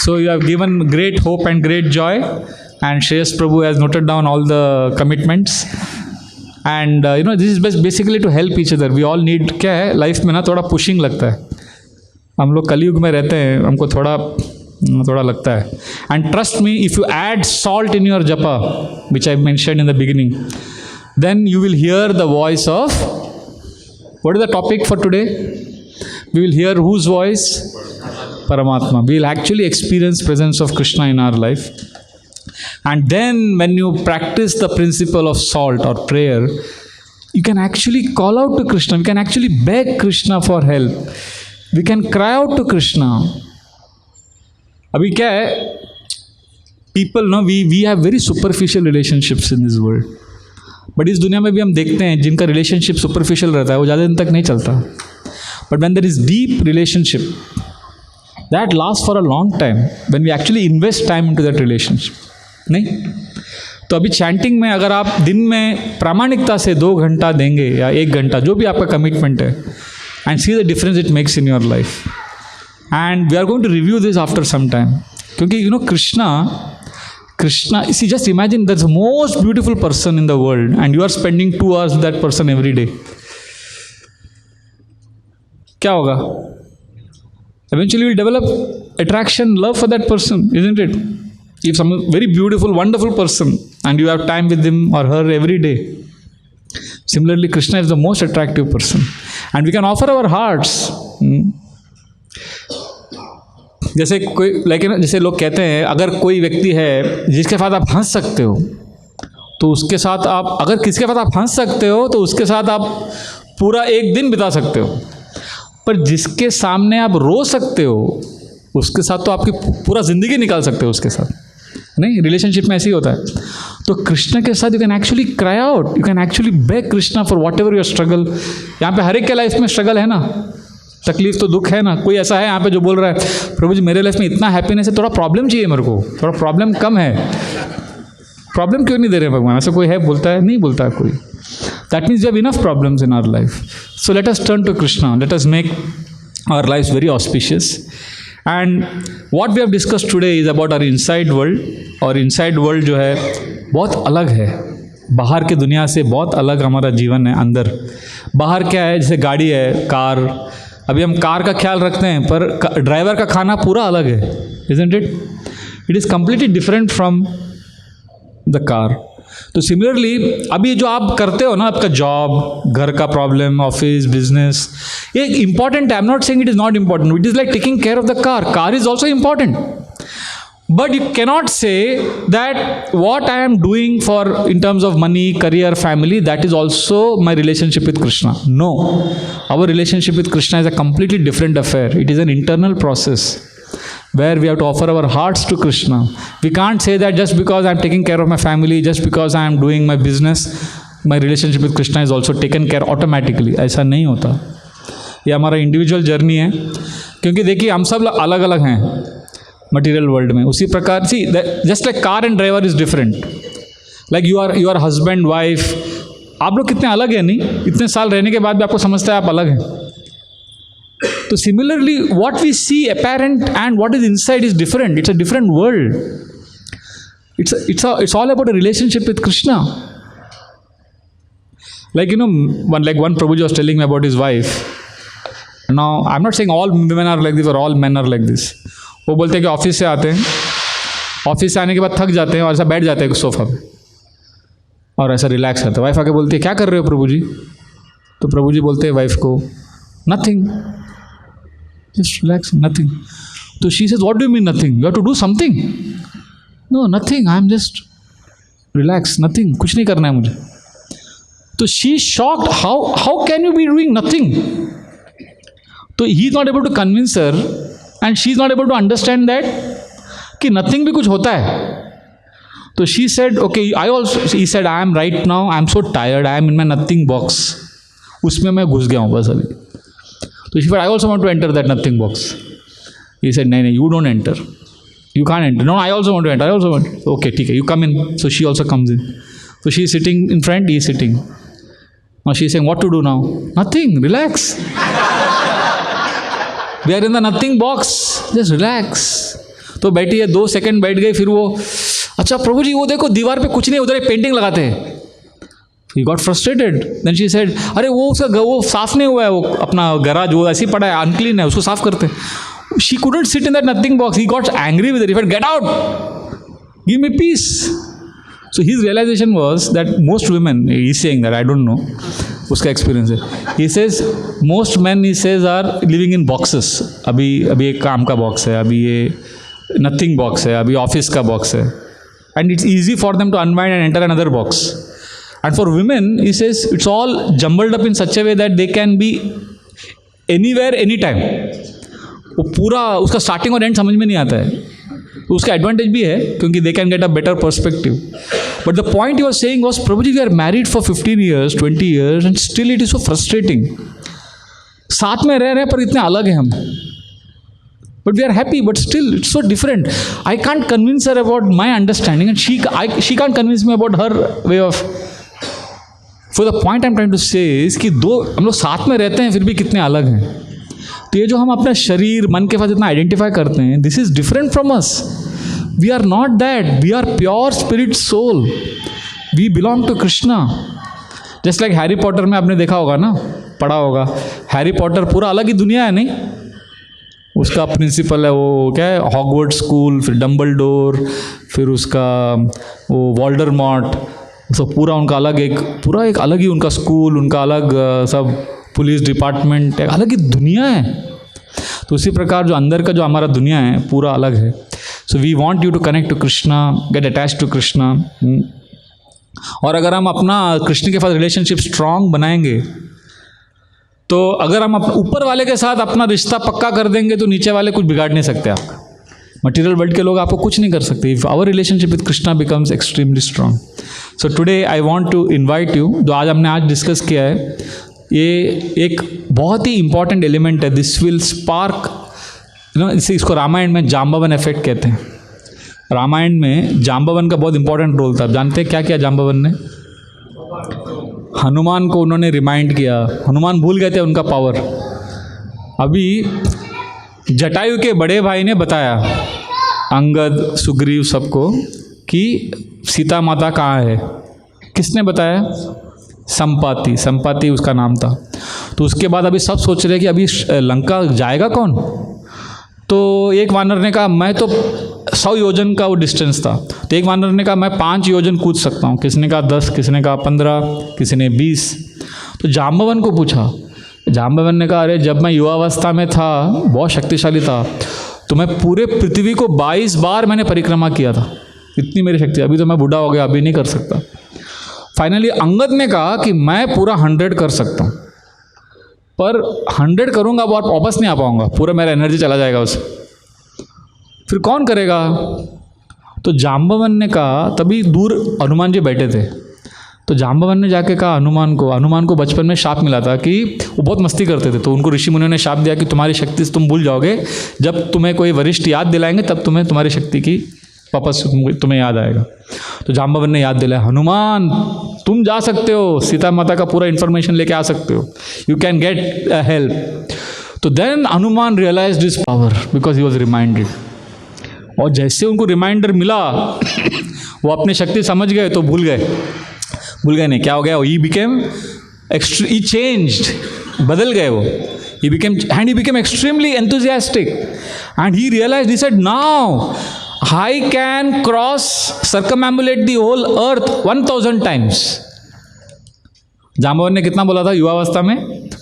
So you have given great hope and great joy. And Shreyas Prabhu has noted down all the commitments. And this is basically to help each other. We all need. क्या है life में ना थोड़ा pushing लगता है. हम लोग कलयुग में रहते हैं, हमको थोड़ा लगता है. And trust me, if you add salt in your japa, which I mentioned in the beginning, then you will hear the voice of. What is the topic for today? We will hear whose voice? Paramatma. We will actually experience presence of Krishna in our life. And then when you practice the principle of salt or prayer, you can actually call out to Krishna. We can actually beg Krishna for help. We can cry out to Krishna. अभी क्या है? People know we have very superficial relationships in this world. But इस दुनिया में भी हम देखते हैं जिनका relationship superficial रहता है वो ज़्यादा दिन तक नहीं चलता. But when there is deep relationship, that lasts for a long time when we actually invest time into that relationship. नहीं तो अभी चैंटिंग में अगर आप दिन में प्रामाणिकता से 2 घंटा देंगे या 1 घंटा, जो भी आपका कमिटमेंट है, and see the difference it makes in your life. And we are going to review this after some time. क्योंकि Krishna see just imagine that's the most beautiful person in the world and you are spending 2 hours with that person every day. क्या होगा? Eventually you'll develop attraction, love for that person, isn't it? If some very beautiful, wonderful person and you have time with him or her every day. Similarly, Krishna is the most attractive person. And we can offer our hearts. जैसे जैसे लोग कहते हैं अगर कोई व्यक्ति है जिसके साथ आप हंस सकते हो तो उसके साथ आप, अगर किसके साथ आप हंस सकते हो तो उसके साथ आप पूरा एक दिन बिता सकते हो, पर जिसके सामने आप रो सकते हो उसके साथ तो आपकी पूरा ज़िंदगी निकाल सकते हो उसके साथ, नहीं? रिलेशनशिप में ऐसे ही होता है। तो कृष्ण के साथ you can actually cry out, you can actually beg Krishna for whatever your struggle. यहाँ पे हर एक के लाइफ में स्ट्रगल है ना, तकलीफ तो दुख है ना। कोई ऐसा है यहाँ पे जो बोल रहा है प्रभु जी मेरे लाइफ में इतना हैप्पीनेस है, थोड़ा प्रॉब्लम चाहिए मेरे को, थोड़ा प्रॉब्लम कम है, प्रॉब्लम क्यों नहीं दे रहे भगवान? ऐसा कोई है बोलता है? नहीं बोलता है कोई। That means we have enough problems in our life. So let us turn to Krishna, let us make our life very auspicious. And what we have discuss today is about our inside world. और inside world जो है बहुत अलग है, बाहर की दुनिया से बहुत अलग हमारा जीवन है। अंदर बाहर क्या है, जैसे गाड़ी है, कार, अभी हम कार का ख्याल रखते हैं पर ड्राइवर का खाना पूरा अलग है, isn't it? It is completely different from the car. तो सिमिलरली अभी जो आप करते हो ना, आपका जॉब, घर का प्रॉब्लम, ऑफिस, बिजनेस, ये इंपॉर्टेंट है। आई am not saying it is not important, it is like taking care of the car. Car is also important, but you cannot say that what I am doing for in terms of money, career, family, that is also my relationship with Krishna. No, our relationship with Krishna is a completely different affair. It is an internal process where we have to offer our hearts to Krishna. We can't say that just because I am taking care of my family, just because I am doing my business, my relationship with Krishna is also taken care automatically. ऐसा नहीं होता। ये हमारा individual journey है, क्योंकि देखिए हम सब अलग अलग हैं मटेरियल वर्ल्ड में। उसी प्रकार see just like car and driver is different, like you are husband wife, आप लोग कितने अलग हैं, नहीं? इतने साल रहने के बाद भी आपको समझता है आप अलग हैं। तो similarly what we see apparent and what is inside is different, it's a different world. It's all about a relationship with Krishna. Like, you know, one Prabhuji was telling me about his wife. Now, I'm not saying all women are like this or all men are like this. वो बोलते हैं कि office से आते हैं, office से आने के बाद थक जाते हैं और ऐसा बैठ जाते हैं सोफा पे और ऐसा रिलैक्स करते हैं। वाइफ आके बोलती है क्या कर रहे हो प्रभु जी? तो प्रभु जी बोलते हैं वाइफ को नथिंग, जस्ट रिलैक्स, नथिंग। तो she says what do you mean nothing? You have to do something. No nothing, I am just relax, nothing, कुछ नहीं करना है मुझे। तो she shocked, how can you be doing nothing? तो he is not able to convince her and she is not able to understand that कि nothing भी कुछ होता है। तो she said okay, I also, he said I am right now, I am so tired, I am in my nothing box, उसमें मैं घुस गया हूँ बस अभी। तो she said I also want to enter that nothing box. He said नहीं, you don't enter, you can't enter. No, I also want to enter, I also want. Okay ठीक है, you come in. So she also comes in. So she is sitting in front, he is sitting. Now she is saying, what to do now? Nothing, relax. We are in the nothing box, just relax. तो बैठी है, 2 second बैठ गई, फिर वो अच्छा प्रभु जी वो देखो दीवार पे कुछ नहीं, उधर एक पेंटिंग लगाते हैं। He got frustrated. Then she said, अरे वो उसका वो साफ नहीं हुआ है, वो अपना गराज वो ऐसे ही पड़ा है, अनक्लीन है, उसको साफ करते हैं। She couldn't sit in that nothing box. He got angry with her. He said, get out, give me peace. So his realization was that most women, he is saying that, I don't know, उसका experience है, he says most men, he says, are living in boxes. अभी एक काम का box है, अभी ये nothing box है, अभी ऑफिस का बॉक्स है, and it's easy for them to unwind and enter another box. And for women, he says, it's all jumbled up in such a way that they can be anywhere, anytime. वो पूरा उसका starting और and समझ में नहीं आता है। तो उसका एडवांटेज भी है क्योंकि they can get a better perspective. But the point you are saying was Prabhu ji we are married for 15 years, 20 years and still it is so frustrating. साथ में रह रहे हैं पर इतने अलग हैं हम, but we are happy, but still it's so different. I can't convince her about my understanding and she can't convince me about her way of. For the point I am trying to say is कि दो हम लोग साथ में रहते हैं फिर भी कितने अलग हैं। तो ये जो हम अपना शरीर मन के साथ इतना आइडेंटिफाई करते हैं, this is different from us. We are not that, we are pure spirit soul, we belong to Krishna. Just like Harry Potter में आपने देखा होगा ना, पढ़ा होगा, हैरी पॉटर पूरा अलग ही दुनिया है, नहीं? उसका प्रिंसिपल है वो क्या है, हॉगवर्ट्स स्कूल, फिर डम्बलडोर, फिर उसका वो वोल्डेमॉर्ट, सब पूरा उनका अलग एक अलग ही उनका स्कूल, उनका अलग सब पुलिस डिपार्टमेंट, एक अलग ही दुनिया है। तो उसी प्रकार जो अंदर का जो हमारा दुनिया है पूरा अलग है। So we want you to connect to Krishna, get attach to Krishna. और अगर हम अपना कृष्ण के साथ रिलेशनशिप स्ट्रांग बनाएंगे, तो अगर हम ऊपर वाले के साथ अपना रिश्ता पक्का कर देंगे तो नीचे वाले कुछ बिगाड़ नहीं सकते आपका। मटेरियल वर्ल्ड के लोग आपको कुछ नहीं कर सकते। If our relationship with Krishna becomes extremely strong. So today I want to invite you, जो हमने आज डिस्कस किया है, ये एक बहुत ही इंपॉर्टेंट एलिमेंट है। दिस विल स्पार्क इसको रामायण में जाम्बवन इफेक्ट कहते हैं। रामायण में जाम्बवन का बहुत इंपॉर्टेंट रोल था। आप जानते हैं क्या किया जाम्बवन ने? हनुमान को उन्होंने रिमाइंड किया। हनुमान भूल गए थे उनका पावर। अभी जटायु के बड़े भाई ने बताया अंगद, सुग्रीव सबको कि सीता माता कहाँ है। किसने बताया? संपाति। संपाति उसका नाम था। तो उसके बाद अभी सब सोच रहे कि अभी लंका जाएगा कौन। तो एक वानर ने कहा मैं तो 100 योजन का वो डिस्टेंस था। तो एक वानर ने कहा मैं 5 योजन कूद सकता हूँ। किसी ने कहा 10, किसी ने कहा 15, किसी ने 20। तो जाम्बवन को पूछा। जाम्बवन ने कहा अरे जब मैं युवावस्था में था, बहुत शक्तिशाली था, तो मैं पूरे पृथ्वी को 22 बार मैंने परिक्रमा किया था। इतनी मेरी शक्ति। अभी तो मैं बूढ़ा हो गया, अभी नहीं कर सकता। फाइनली अंगद ने कहा कि मैं पूरा 100 कर सकता हूँ, पर 100 करूँगा और वापस नहीं आ पाऊँगा, पूरा मेरा एनर्जी चला जाएगा उससे। फिर कौन करेगा? तो जाम्बवन ने कहा, तभी दूर हनुमान जी बैठे थे। तो जाम्बवन ने जाके कहा हनुमान को बचपन में शाप मिला था कि वो बहुत मस्ती करते थे। तो उनको ऋषि मुनियों ने शाप दिया कि तुम्हारी शक्ति से तुम भूल जाओगे, जब तुम्हें कोई वरिष्ठ याद दिलाएंगे तब तुम्हें तुम्हारी शक्ति की वापस तुम्हें याद आएगा। तो जाम्बवन ने याद दिलाया, हनुमान तुम जा सकते हो, सीता माता का पूरा इन्फॉर्मेशन लेके आ सकते हो, यू कैन गेट हेल्प। तो then Hanuman realized his power because he was reminded. और जैसे उनको रिमाइंडर मिला वो अपनी शक्ति समझ गए तो भूल गए नहीं। क्या हो गया? ही बिकेम ही चेंज्ड, बदल गए वो। he became extremely enthusiastic and he realized, he said now I can circumambulate the whole earth 1000 times. Jambavan ने कितना बोला था युवावस्था में?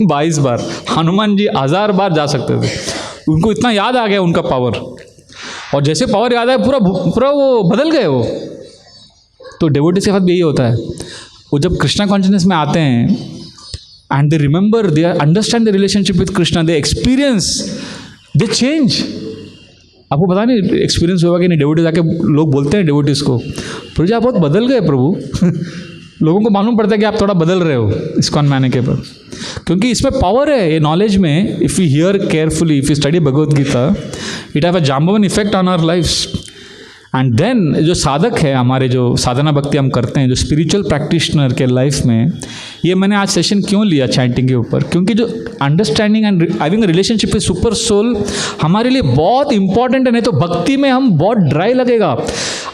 22 बार। हनुमान जी 1000 बार जा सकते थे। उनको इतना याद आ गया उनका पावर, और जैसे पावर याद आया पूरा वो बदल गए वो। तो डेवोटीज के साथ भी यही होता है। वो जब कृष्णा कॉन्शियसनेस में आते हैं and they remember, they understand the relationship with Krishna, they experience, they change. आपको पता नहीं एक्सपीरियंस होगा कि नहीं? डेवोटीज आके लोग बोलते हैं डेवोटीज को, प्रभु जी आप बहुत बदल गए प्रभु। लोगों को मालूम पड़ता है कि आप थोड़ा बदल रहे हो इस्कॉन में आने के बाद, क्योंकि इसमें पावर है ये नॉलेज में। If you hear carefully, if you study Bhagavad Gita, it have a Jambavan effect on our lifes. And then जो साधक है, हमारे जो साधना भक्ति हम करते हैं, जो स्पिरिचुअल प्रैक्टिशनर के लाइफ में, ये मैंने आज सेशन क्यों लिया चैंटिंग के ऊपर, क्योंकि जो understanding and having a relationship with super soul हमारे लिए बहुत इंपॉर्टेंट है। नहीं तो भक्ति में हम बहुत ड्राई लगेगा।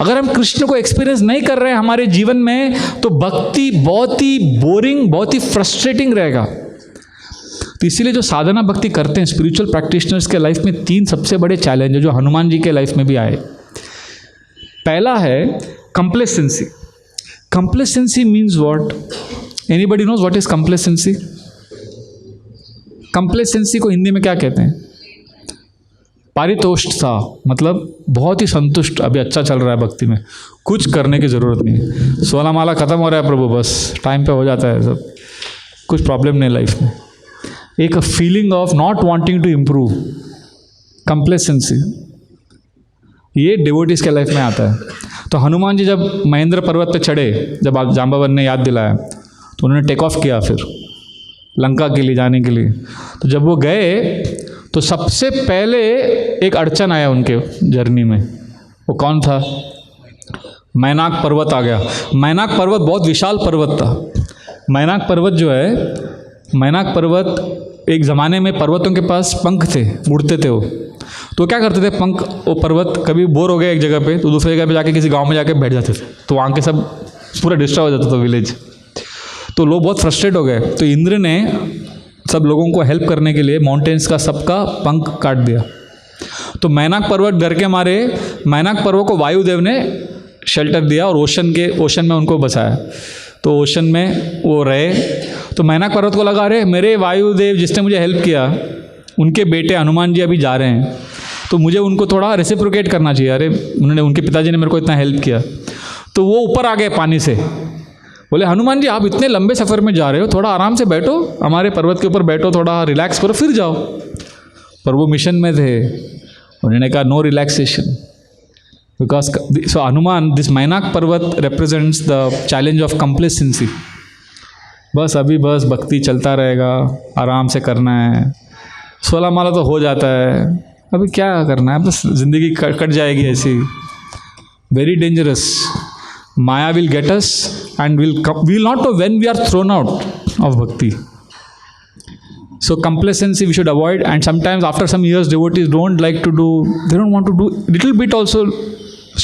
अगर हम कृष्ण को एक्सपीरियंस नहीं कर रहे हैं हमारे जीवन में, तो भक्ति बहुत ही बोरिंग, बहुत ही फ्रस्ट्रेटिंग रहेगा। तो इसीलिए जो साधना भक्ति करते हैं स्पिरिचुअल प्रैक्टिशनर्स के लाइफ में 3 सबसे बड़े चैलेंज है, जो हनुमान जी के लाइफ में भी आए। पहला है complacency. Complacency means what? Anybody knows what is complacency? Complacency को हिंदी में क्या कहते हैं? पारितोषता, मतलब बहुत ही संतुष्ट, अभी अच्छा चल रहा है भक्ति में, कुछ करने की ज़रूरत नहीं है, 16 माला खत्म हो रहा है प्रभु, बस टाइम पे हो जाता है सब, कुछ प्रॉब्लम नहीं लाइफ में। एक feeling of not wanting to improve, complacency, ये डिवोटीज के लाइफ में आता है। तो हनुमान जी जब महेंद्र पर्वत पे चढ़े, जब आप जाम्बवन ने याद दिलाया, तो उन्होंने टेक ऑफ किया फिर लंका के लिए जाने के लिए। तो जब वो गए तो सबसे पहले एक अड़चन आया उनके जर्नी में। वो कौन था? मैनाक पर्वत आ गया। मैनाक पर्वत बहुत विशाल पर्वत था। मैनाक पर्वत जो है, मैनाक पर्वत एक ज़माने में पर्वतों के पास पंख थे, उड़ते थे वो। तो क्या करते थे पंख, वो पर्वत कभी बोर हो गए एक जगह पे तो दूसरी जगह पे जाके किसी गांव में जाके बैठ जाते थे, तो वहाँ के सब पूरा डिस्ट्रॉय हो जाता था विलेज। तो लोग बहुत फ्रस्ट्रेट हो गए। तो इंद्र ने सब लोगों को हेल्प करने के लिए माउंटेन्स का सबका पंख काट दिया। तो मैनाक पर्वत डर के मारे, मैनाक पर्वत को वायुदेव ने शेल्टर दिया और ओशन में उनको बसाया। तो ओशन में वो रहे। तो मैनाक पर्वत को लगा, अरे मेरे वायुदेव जिसने मुझे हेल्प किया, उनके बेटे हनुमान जी अभी जा रहे हैं, तो मुझे उनको थोड़ा रेसिप्रोकेट करना चाहिए। अरे उन्होंने, उनके पिताजी ने मेरे को इतना हेल्प किया। तो वो ऊपर आ गए पानी से। बोले हनुमान जी आप इतने लंबे सफ़र में जा रहे हो, थोड़ा आराम से बैठो, हमारे पर्वत के ऊपर बैठो, थोड़ा रिलैक्स करो, फिर जाओ। पर वो मिशन में थे, उन्होंने कहा no relaxation, because so Hanuman, this Mainak पर्वत represents the challenge of complacency. बस अभी बस भक्ति चलता रहेगा, आराम से करना है, 16 माला तो हो जाता है, अभी क्या करना है, बस जिंदगी कट जाएगी ऐसी। Very dangerous. Maya will get us and we'll not know when we are thrown out of bhakti. So complacency we should avoid, and sometimes after some years devotees don't want to do little bit also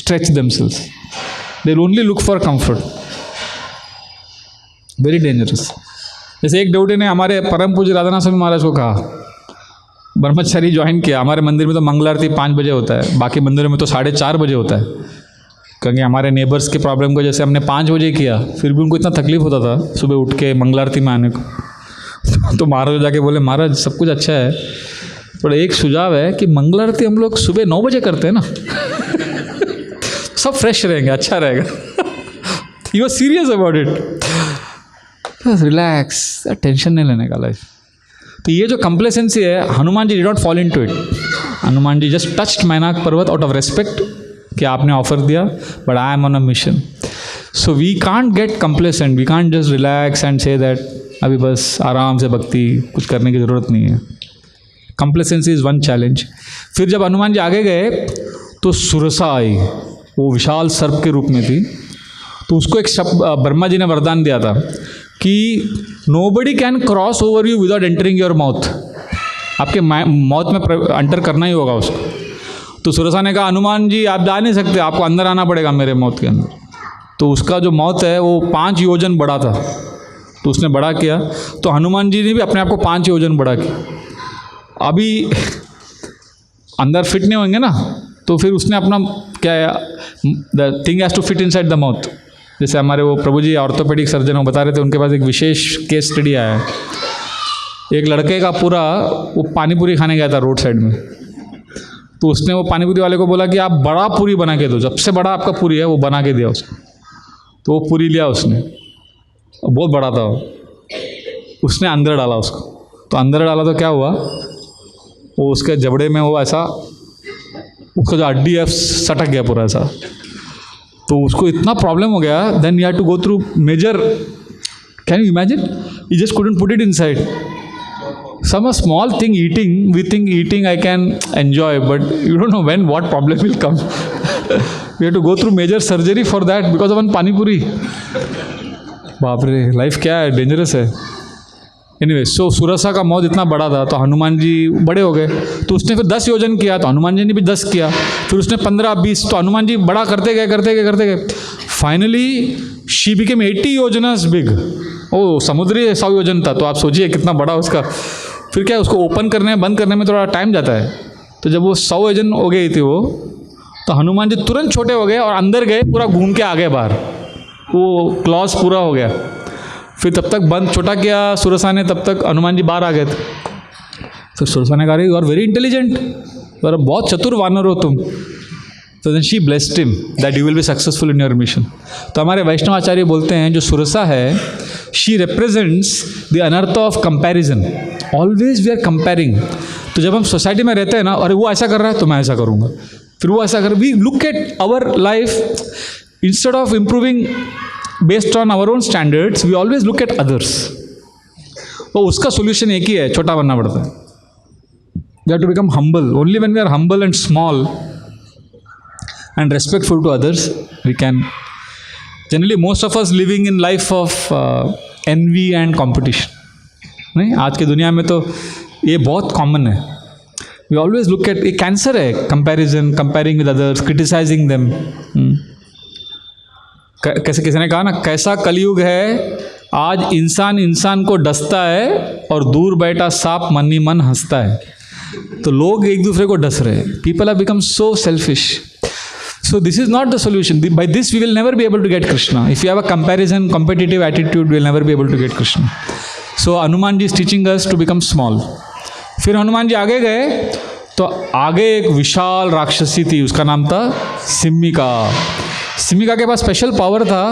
stretch themselves. They'll only look for comfort. Very dangerous. जैसे एक devotee ने हमारे परम पूज्य राधानाथ स्वामी महाराज को कहा, ब्रह्मचारी join किया, हमारे मंदिर में तो मंगल आरती 5 बजे होता है, बाकी मंदिरों में तो 4:30 बजे होता है, क्योंकि हमारे नेबर्स के प्रॉब्लम को जैसे हमने 5 बजे किया, फिर भी उनको इतना तकलीफ होता था सुबह उठ के मंगल आरती में आने को। तो महाराज जाके बोले महाराज सब कुछ अच्छा है, थोड़ा एक सुझाव है कि मंगल आरती हम लोग सुबह 9 बजे करते हैं ना, सब फ्रेश रहेंगे, अच्छा रहेगा। He was serious about it. Relax, tension नहीं लेने का लाइफ। तो ये जो कंप्लेसेंसी है, Hanuman ji did not fall into it. Hanuman ji just touched Mainak पर्वत आउट ऑफ रेस्पेक्ट कि आपने ऑफर दिया, but I am on a mission. So we can't get complacent, we can't just relax and say that अभी बस आराम से भक्ति, कुछ करने की ज़रूरत नहीं है। Complacency is one challenge. फिर जब हनुमान जी आगे गए तो सुरसा आई, वो विशाल सर्प के रूप में थी। तो उसको एक ब्रह्मा जी ने वरदान दिया था कि nobody can cross over you without entering your mouth. आपके माउथ में एंटर करना ही होगा उसको। तो सुरसा ने कहा हनुमान जी आप जा नहीं सकते, आपको अंदर आना पड़ेगा मेरे माउथ के अंदर। तो उसका जो माउथ है वो 5 योजन बड़ा था, तो उसने बड़ा किया, तो हनुमान जी ने भी अपने आप को 5 योजन बड़ा किया। अभी अंदर फिट नहीं होंगे ना, तो फिर उसने अपना क्या, the thing has to fit inside the mouth. जैसे हमारे वो प्रभु जी ऑर्थोपेडिक सर्जन वो बता रहे थे, उनके पास एक विशेष केस स्टडी आया है। एक लड़के का पूरा वो पानी पूरी खाने गया था रोड साइड में, तो उसने वो पानी पूरी वाले को बोला कि आप बड़ा पूरी बना के दो, सबसे बड़ा आपका पूरी है वो बना के दिया उसको। तो वो पूरी लिया उसने, बहुत बड़ा था उसने अंदर डाला उसको। तो अंदर डाला तो क्या हुआ, वो उसके जबड़े में वो ऐसा, उसका जो हड्डी है सटक गया पूरा ऐसा। तो उसको इतना प्रॉब्लम हो गया, then you have to go through major, can you imagine, you just couldn't put it inside. Some a small thing eating, we think eating I can enjoy, but you don't know when what problem will come. We have to go through major surgery for that because of one pani puri. बाप रे, life क्या है, dangerous है। Anyway, सो सुरसा का मौत इतना बड़ा था, तो हनुमान जी बड़े हो गए, तो उसने फिर 10 योजन किया, तो हनुमान जी ने भी 10 किया, फिर उसने 15-20, तो हनुमान जी बड़ा करते गए। फाइनली शी बिकेम 80 योजनास बिग। ओ समुद्री 100 योजन था, तो आप सोचिए कितना बड़ा उसका। फिर क्या, उसको ओपन करने बंद करने में थोड़ा टाइम जाता है। तो जब वो 100 योजन हो गई थी वो, तो हनुमान जी तुरंत छोटे हो गए और अंदर गए, पूरा घूम के आ गए बाहर, वो क्लॉज पूरा हो गया। फिर तब तक बंद छोटा किया सुरसा ने, तब तक हनुमान जी बाहर आ गए थे। फिर सुरसा ने कहा यू आर वेरी इंटेलिजेंट, और बहुत चतुर वानर हो तुम। तो then she blessed him that you will be successful in your mission. तो हमारे वैष्णव आचार्य बोलते हैं जो सुरसा है, she represents the anartha of comparison. Always we are comparing. तो जब हम सोसाइटी में रहते हैं ना, अरे वो ऐसा कर रहा है तो मैं ऐसा करूँगा, फिर वो ऐसा कर, we look at our life instead of improving based on our own standards, we always look at others. तो उसका सोल्यूशन एक ही है, छोटा बनना पड़ता है। We have to become humble. Only when we are humble and small and respectful to others, we can, generally most of us living in life of envy and competition. नहीं, आज की दुनिया में तो ये बहुत कॉमन है। We always look at, ये कैंसर है, comparison, comparing with others, criticizing them. कैसे किसी ने कहा ना, कैसा कलयुग है, आज इंसान को डसता है और दूर बैठा सांप मन ही मन हंसता है। तो लोग एक दूसरे को डस रहे हैं। People have become so selfish. So this is not the solution. By this we will never be able to get Krishna. If you have a comparison, competitive attitude, we will never be able to get Krishna. So Hanuman ji is teaching us to become small. फिर हनुमान जी आगे गए, तो आगे एक विशाल राक्षसी थी, उसका नाम था सिम्मिका। सिम्मिका के पास स्पेशल पावर था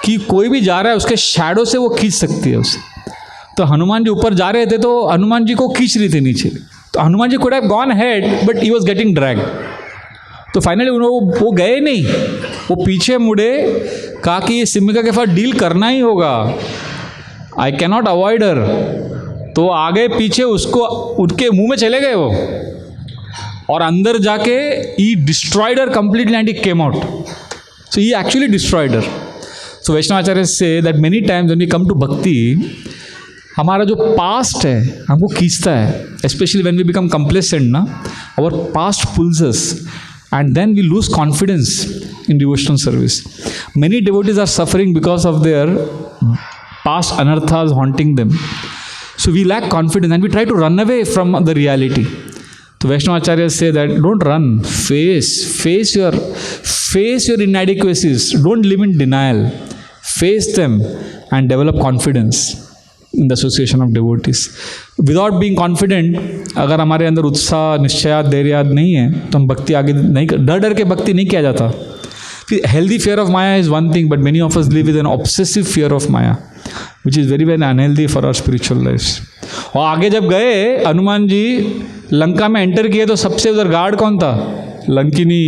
कि कोई भी जा रहा है उसके शैडो से वो खींच सकती है उसे। तो हनुमान जी ऊपर जा रहे थे तो हनुमान जी को खींच रही थी नीचे, तो Hanuman ji could have gone ahead but he was getting dragged। तो फाइनली वो गए नहीं, वो पीछे मुड़े, कहा कि ये सिमिका के साथ डील करना ही होगा, आई कैनॉट अवॉइड हर। तो आगे पीछे उसको उनके मुंह में चले गए वो, और अंदर जाके he destroyed her completely and he came out. So he actually destroyed her. So Vaishnavacharya say that many times when we come to bhakti, हमारा जो पास्ट है हमको खींचता है, specially when we become complacent ना, our past pulls us and then we lose confidence in devotional service. Many devotees are suffering because of their past anarthas haunting them. So we lack confidence and we try to run away from the reality. So Vaishnavacharyas say that don't run, face your inadequacies, don't live in denial, face them and develop confidence in the association of devotees. Without being confident, अगर हमारे अंदर उत्साह, निश्चयात, धैर्यात नहीं है तो हम भक्ति आगे नहीं कर, डर के भक्ति नहीं किया जाता। Healthy fear of Maya is one thing, but many of us live with an obsessive fear of Maya, which is very very unhealthy for our spiritual lives. और आगे जब गए हनुमान जी लंका में एंटर किए तो सबसे उधर गार्ड कौन था? लंकिनी।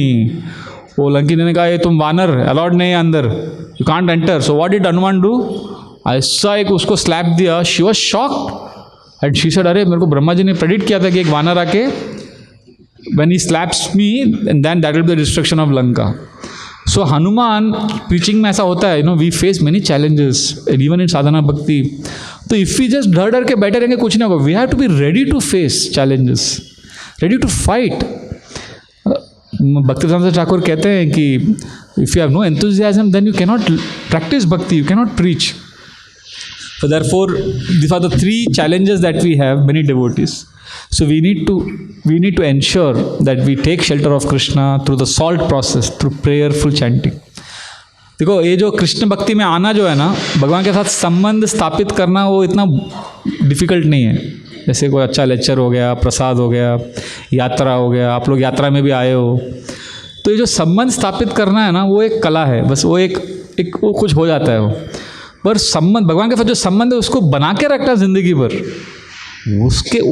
वो लंकिनी ने कहा ये तुम वानर, अलाउड नहीं है अंदर, you can't enter. So what did Hanuman do? ऐसा एक उसको स्लैप दिया, she was shocked and she said अरे मेरे को ब्रह्मा जी ने प्रेडिक्ट किया था कि एक वानर आके when he slaps me and then that will be the destruction of Lanka. So Hanuman preaching में ऐसा होता है, you know, we face many challenges even in sadhana bhakti. तो इफ़ वी जस्ट डर के बैठे रहेंगे कुछ नहीं होगा। We have to be ready to face challenges, ready to fight. Bhaktivedanta Thakur कहते हैं कि if you have no enthusiasm then you cannot practice bhakti, you cannot preach. So therefore, these are the three challenges that we have, many devotees. So we need to ensure that we take shelter of Krishna through the salt process, through prayerful chanting. देखो ये जो कृष्ण भक्ति में आना जो है ना, भगवान के साथ संबंध स्थापित करना वो इतना डिफिकल्ट नहीं है। जैसे कोई अच्छा लेक्चर हो गया, प्रसाद हो गया, यात्रा हो गया, आप लोग यात्रा में भी आए हो, तो ये जो संबंध स्थापित करना है ना वो एक कला है, बस वो एक वो कुछ हो जाता है वो। पर संबंध भगवान के साथ जो संबंध है उसको बना के रखना जिंदगी भर,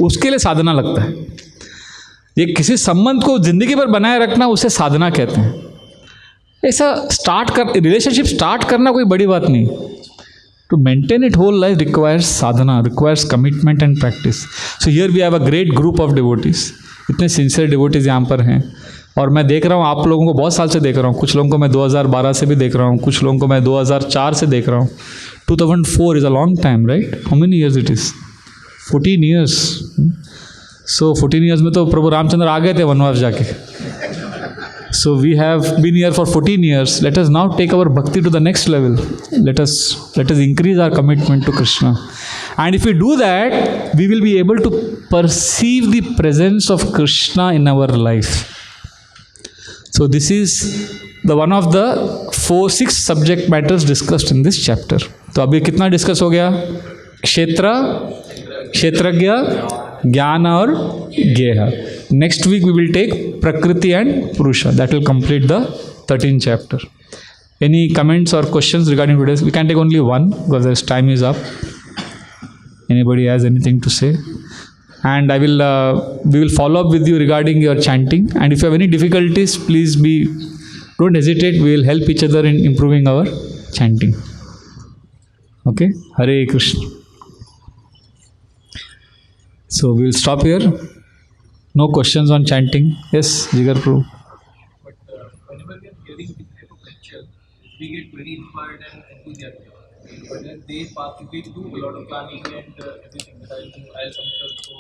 उसके लिए साधना लगता है। ये किसी संबंध को जिंदगी भर बनाए रखना उसे साधना कहते हैं। ऐसा रिलेशनशिप स्टार्ट करना कोई बड़ी बात नहीं। To maintain it whole life requires sadhana, requires commitment and practice. So here we have a great group of devotees, इतने सिंसियर डिवोटीज यहाँ पर हैं। और मैं देख रहा हूँ आप लोगों को बहुत साल से देख रहा हूँ, कुछ लोगों को मैं 2012 से भी देख रहा हूँ, कुछ लोगों को मैं 2004 से देख रहा हूँ। 2004 is a long time, right? How many years it is? 14 years. So 14 years में तो प्रभु रामचंद्र आ गए थे वनवास जाके। So we have been here for 14 years. Let us now take our bhakti to the next level. Let us increase our commitment to Krishna. And if we do that, we will be able to perceive the presence of Krishna in our life. So this is the one of the 6 subject matters discussed in this chapter. तो अभी कितना discuss हो गया? क्षेत्र, क्षेत्रज्ञ, ज्ञान और ज्ञेय। Next week we will take Prakriti and Purusha. That will complete the 13th chapter. Any comments or questions regarding today's? We can take only one because this time is up. Anybody has anything to say? And we will follow up with you regarding your chanting. And if you have any difficulties, please don't hesitate. We will help each other in improving our chanting. Okay? Hare Krishna. So we will stop here. No questions on chanting. Yes, Jigar Prabhu. But whenever we are hearing this type of lecture, we get very inspired and enthusiastic. But then they do a lot of planning and everything. I'll some sure so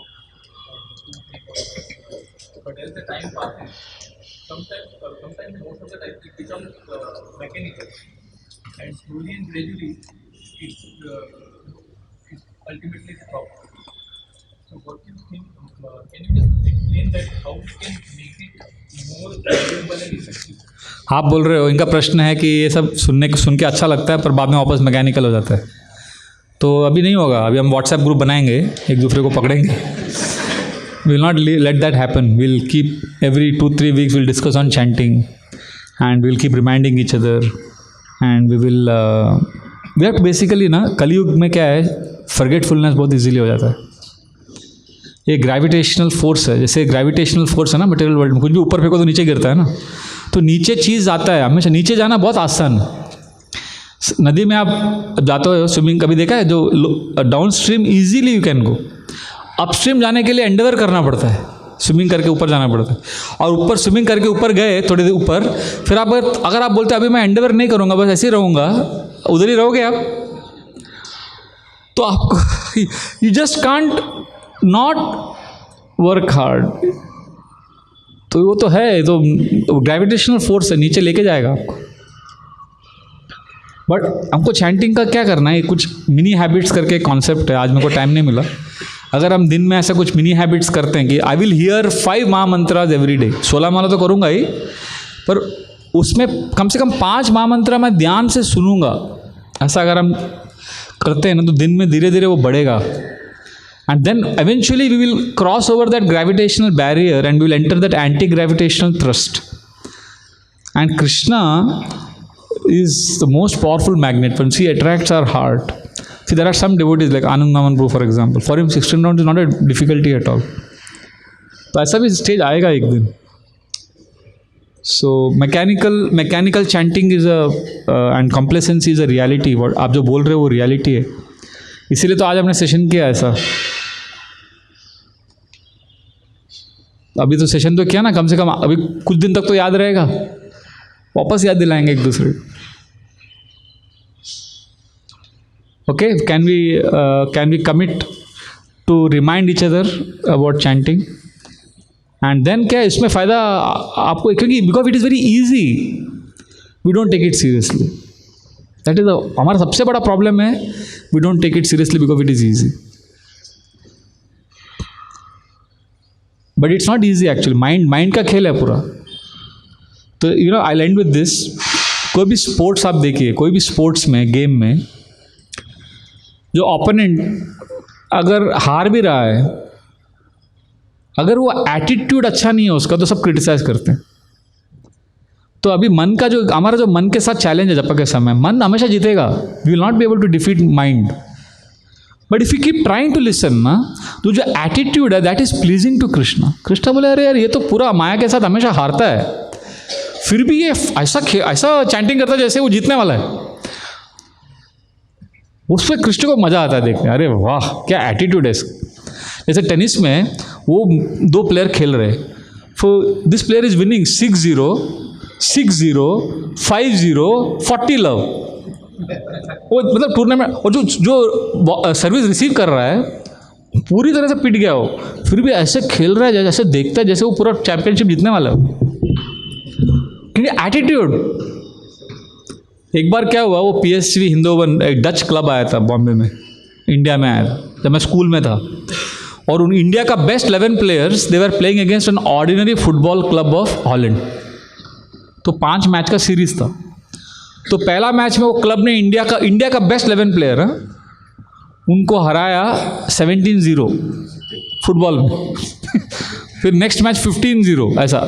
2, 3, 4 hours. But as the time passes, sometimes most of the time it becomes mechanical, and slowly and gradually it ultimately stops. So what do you think? Can you just explain that how we can make it more valuable and effective? आप बोल रहे हो, इनका प्रश्न है कि ये सब सुन के अच्छा लगता है पर बाद में वापस मैकेनिकल हो जाता है। तो अभी नहीं होगा, अभी हम व्हाट्सएप ग्रुप बनाएंगे, एक दूसरे को पकड़ेंगे। We will not let that happen. We will keep every 2-3 weeks will discuss on chanting and we will keep reminding each other and we will that basically ना कलयुग में क्या है, फॉरगेटफुलनेस बहुत इजीली हो जाता है। ये ग्रेविटेशनल फोर्स है, जैसे ग्रेविटेशनल फोर्स है ना मटेरियल वर्ल्ड में, कुछ भी ऊपर फेंको तो नीचे गिरता है ना, तो नीचे चीज़ आता है हमेशा, नीचे जाना बहुत आसान है। नदी में आप जाते हो स्विमिंग, कभी देखा है, जो down stream easily you can go, upstream जाने के लिए एंडेवर करना पड़ता है, स्विमिंग करके ऊपर जाना पड़ता है। और ऊपर स्विमिंग करके ऊपर गए थोड़ी देर ऊपर, फिर आप अगर आप बोलते अभी मैं एंडेवर नहीं करूँगा, बस ऐसे ही रहूँगा, उधर ही रहोगे आप, तो आपको you just can't not work hard. तो वो तो है, तो ग्रेविटेशनल फोर्स है, नीचे लेके जाएगा आपको। बट हमको चैंटिंग का क्या करना है, कुछ मिनी हैबिट्स करके कॉन्सेप्ट है, आज मेरे को टाइम नहीं मिला। अगर हम दिन में ऐसा कुछ मिनी हैबिट्स करते हैं कि आई विल हियर 5 महामंत्रास एवरी डे, 16 माला तो करूँगा ही, पर उसमें कम से कम 5 महामंत्र मैं ध्यान से सुनूंगा, ऐसा अगर हम करते हैं ना तो दिन में धीरे धीरे वो बढ़ेगा। And then eventually we will cross over that gravitational barrier and we will enter that anti-gravitational thrust. And Krishna is the most powerful magnet. Once he attracts our heart. See, there are some devotees like Anand Naman Prabhu, for example. For him, 16 rounds is not a difficulty at all. तो ऐसा भी stage आएगा एक दिन। So mechanical chanting is and complacency is a reality. What आप जो बोल रहे हो वो reality है। इसीलिए तो आज हमने सेशन किया ऐसा। अभी तो सेशन तो किया ना, कम से कम अभी कुछ दिन तक तो याद रहेगा, वापस याद दिलाएंगे एक दूसरे। Okay, can we commit to remind each other about chanting, and then क्या इसमें फ़ायदा आपको, क्योंकि because it is very easy, we don't take it seriously. That is हमारा सबसे बड़ा प्रॉब्लम है, we don't take it seriously because it is easy. But it's not easy actually, mind का खेल है पूरा। तो you know I end with this, कोई भी स्पोर्ट्स आप देखिए, कोई भी स्पोर्ट्स में, गेम में, जो ओपोनेंट अगर हार भी रहा है, अगर वो एटीट्यूड अच्छा नहीं है उसका, तो सब क्रिटिसाइज करते हैं। तो अभी मन का जो हमारा जो मन के साथ चैलेंज है जब के समय, मन हमेशा जीतेगा, we will not be able to defeat mind. But if you keep trying to listen ना, तो जो एटीट्यूड है that is pleasing to Krishna. Krishna बोले अरे यार ये तो पूरा माया के साथ हमेशा हारता है, फिर भी ये ऐसा चैंटिंग करता है जैसे वो जीतने वाला है। उसमें कृष्ण को मजा आता है देखने, अरे वाह क्या एटीट्यूड है इसका। जैसे टेनिस में वो 2 प्लेयर खेल रहे, so this player is winning 6-0, 6-0, 5-0, 40 love. वो मतलब टूर्नामेंट, और जो सर्विस रिसीव कर रहा है पूरी तरह से पिट गया हो, फिर भी ऐसे खेल रहा है जैसे देखता है जैसे वो पूरा चैंपियनशिप जीतने वाला हो, क्योंकि एटीट्यूड। एक बार क्या हुआ, वो PSV हिंदोवन एक डच क्लब आया था बॉम्बे में, इंडिया में आया था जब मैं स्कूल में था, और उन इंडिया का best 11 players they were playing against an ordinary football club of Holland. तो 5 मैच का सीरीज था। तो पहला मैच में वो क्लब ने इंडिया का बेस्ट 11 प्लेयर है उनको हराया 17-0 फुटबॉल में। फिर नेक्स्ट मैच 15-0, ऐसा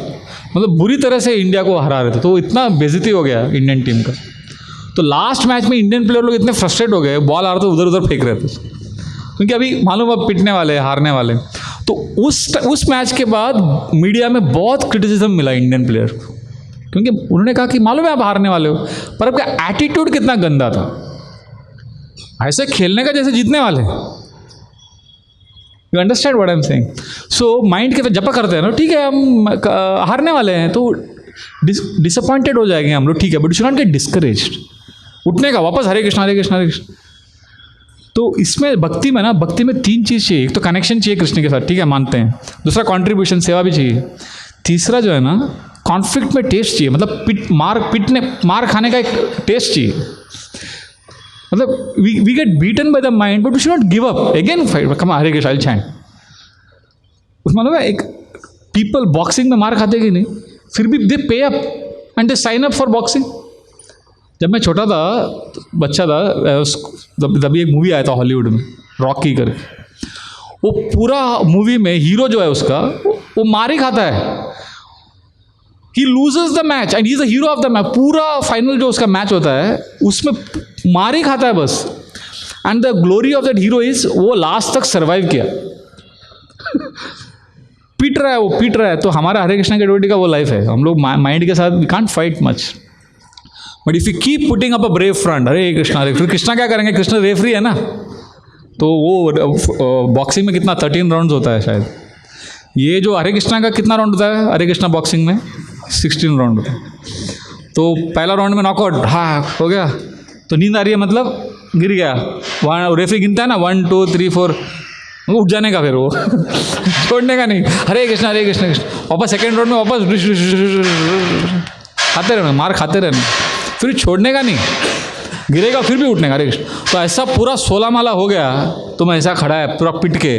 मतलब बुरी तरह से इंडिया को हरा रहे थे। तो इतना बेइज्जती हो गया इंडियन टीम का। तो लास्ट मैच में इंडियन प्लेयर लोग इतने फ्रस्ट्रेट हो गए, बॉल आ रहा था उधर उधर फेंक रहे थे, क्योंकि अभी मालूम अब पिटने वाले, हारने वाले। तो उस मैच के बाद मीडिया में बहुत क्रिटिसिज्म मिला इंडियन प्लेयर को, क्योंकि उन्होंने कहा कि मालूम है आप हारने वाले हो, पर आपका एटीट्यूड कितना गंदा था, ऐसे खेलने का जैसे जीतने वाले। You understand what I am saying? So mind के जब करते हैं ना, ठीक है हम हारने वाले हैं तो डिसअपॉइंटेड हो जाएंगे हम लोग, ठीक है, but you should not gate discouraged. उठने का वापस हरे कृष्ण हरे कृष्ण हरे कृष्ण। तो इसमें भक्ति में ना, भक्ति में 3 चीज़ चाहिए। एक तो कनेक्शन चाहिए कृष्ण के साथ, ठीक है मानते हैं। दूसरा कंट्रीब्यूशन, सेवा भी चाहिए। तीसरा जो है ना, कॉन्फ्लिक्ट में टेस्ट चाहिए, मतलब मार खाने का एक टेस्ट चाहिए। मतलब we get beaten by the mind but we should not give up, again fight, come Hare Krishna chant. उसमें मतलब एक पीपल बॉक्सिंग में मार खाते कि नहीं, फिर भी they pay up and they sign up for boxing. जब मैं छोटा था, बच्चा था, तभी एक मूवी आया था हॉलीवुड में, रॉकी करके। वो पूरा मूवी में हीरो जो है उसका वो मार ही खाता है, ही loses the match and he is the hero of the match. पूरा फाइनल जो उसका मैच होता है उसमें मार ही खाता है बस. And the glory of that hero is वो लास्ट तक सर्वाइव किया. पीट रहा है वो, पीट रहा है. तो हमारा हरे कृष्णा की डिवोटी का वो लाइफ है. हम लोग माइंड के साथ we can't fight much, but if you keep putting up a brave front, Hare Krishna, फिर कृष्णा क्या करेंगे? कृष्णा रेफरी है ना, तो वो बॉक्सिंग में कितना 13 राउंड्स होता है शायद. ये जो हरे कृष्णा का कितना राउंड होता है? हरे कृष्णा बॉक्सिंग में 16 राउंड होता है. तो पहला राउंड में नॉकआउट, हाँ हो गया, तो नींद आ रही है, मतलब गिर गया. वहाँ रेफरी गिनता है ना 1 2 3 4, उठ जाने का फिर वो छोड़ने का नहीं. हरे कृष्णा हरे कृष्णा कृष्ण. वापस सेकेंड राउंड में वापस खाते रहना, मार खाते रहना, फिर छोड़ने का नहीं. गिरेगा फिर भी उठने का, हरे कृष्ण. तो ऐसा पूरा 16 माला हो गया. तो मैं ऐसा खड़ा है पूरा पिट के,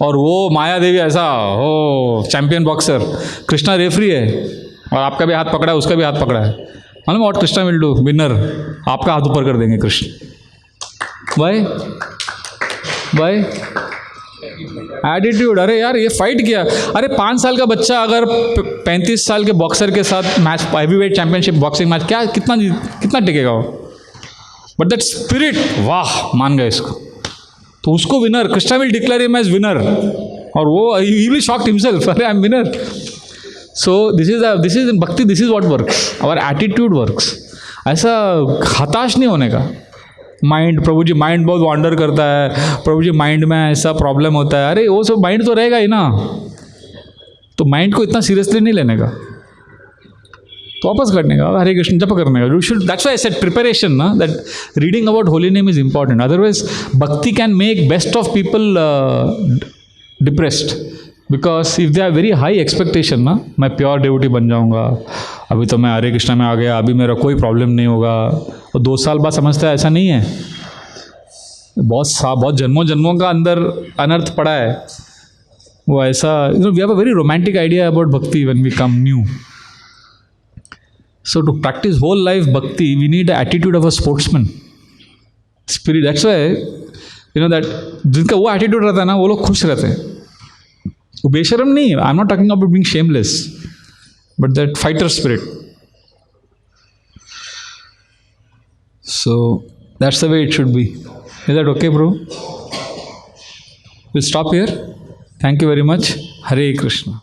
और वो माया देवी ऐसा हो चैंपियन बॉक्सर, कृष्णा रेफरी है, और आपका भी हाथ पकड़ा है, उसका भी हाथ पकड़ा है. मालूम what Krishna will do? Winner, आपका हाथ ऊपर कर देंगे कृष्ण. भाई भाई एटीट्यूड. अरे यार ये फाइट किया. अरे 5 साल का बच्चा अगर 35 साल के बॉक्सर के साथ match, heavyweight championship boxing match, क्या कितना टिकेगा वो? बट दैट स्पिरिट, वाह, मान गए इसको. तो उसको winner, Krishna will declare him as winner, और वो ही विल शॉक्ड हिमसेल्फ, अरे I am winner. So this is in bhakti, this is what works. Our attitude works. ऐसा हताश नहीं होने का. माइंड, प्रभु जी माइंड बहुत वॉन्डर करता है, प्रभु जी माइंड में ऐसा प्रॉब्लम होता है. अरे वो सब माइंड तो रहेगा ही ना, तो माइंड को इतना सीरियसली नहीं लेने का, तो वापस करने का, हरे कृष्ण जप करने का. You should, that's why I said preparation ना, that reading about holy name is important. Otherwise bhakti can make best of people depressed, because if they are very high expectation ना, मैं प्योर डिवोटी बन जाऊंगा, अभी तो मैं हरे कृष्णा में आ गया, अभी मेरा कोई प्रॉब्लम नहीं होगा, और 2 साल बाद समझता है ऐसा नहीं है. बहुत जन्मों का अंदर अनर्थ पड़ा है. वो ऐसा, we have a very romantic idea about bhakti when we come new. So to practice whole life bhakti, we need the attitude of a sportsman. Spirit. That's why, that जिनका वो attitude रहता है ना, वो लोग खुश रहते हैं. वो बेशरम नहीं. I'm not talking about being shameless, but that fighter spirit. So that's the way it should be. Is that okay, bro? We'll stop here. Thank you very much. Hare Krishna.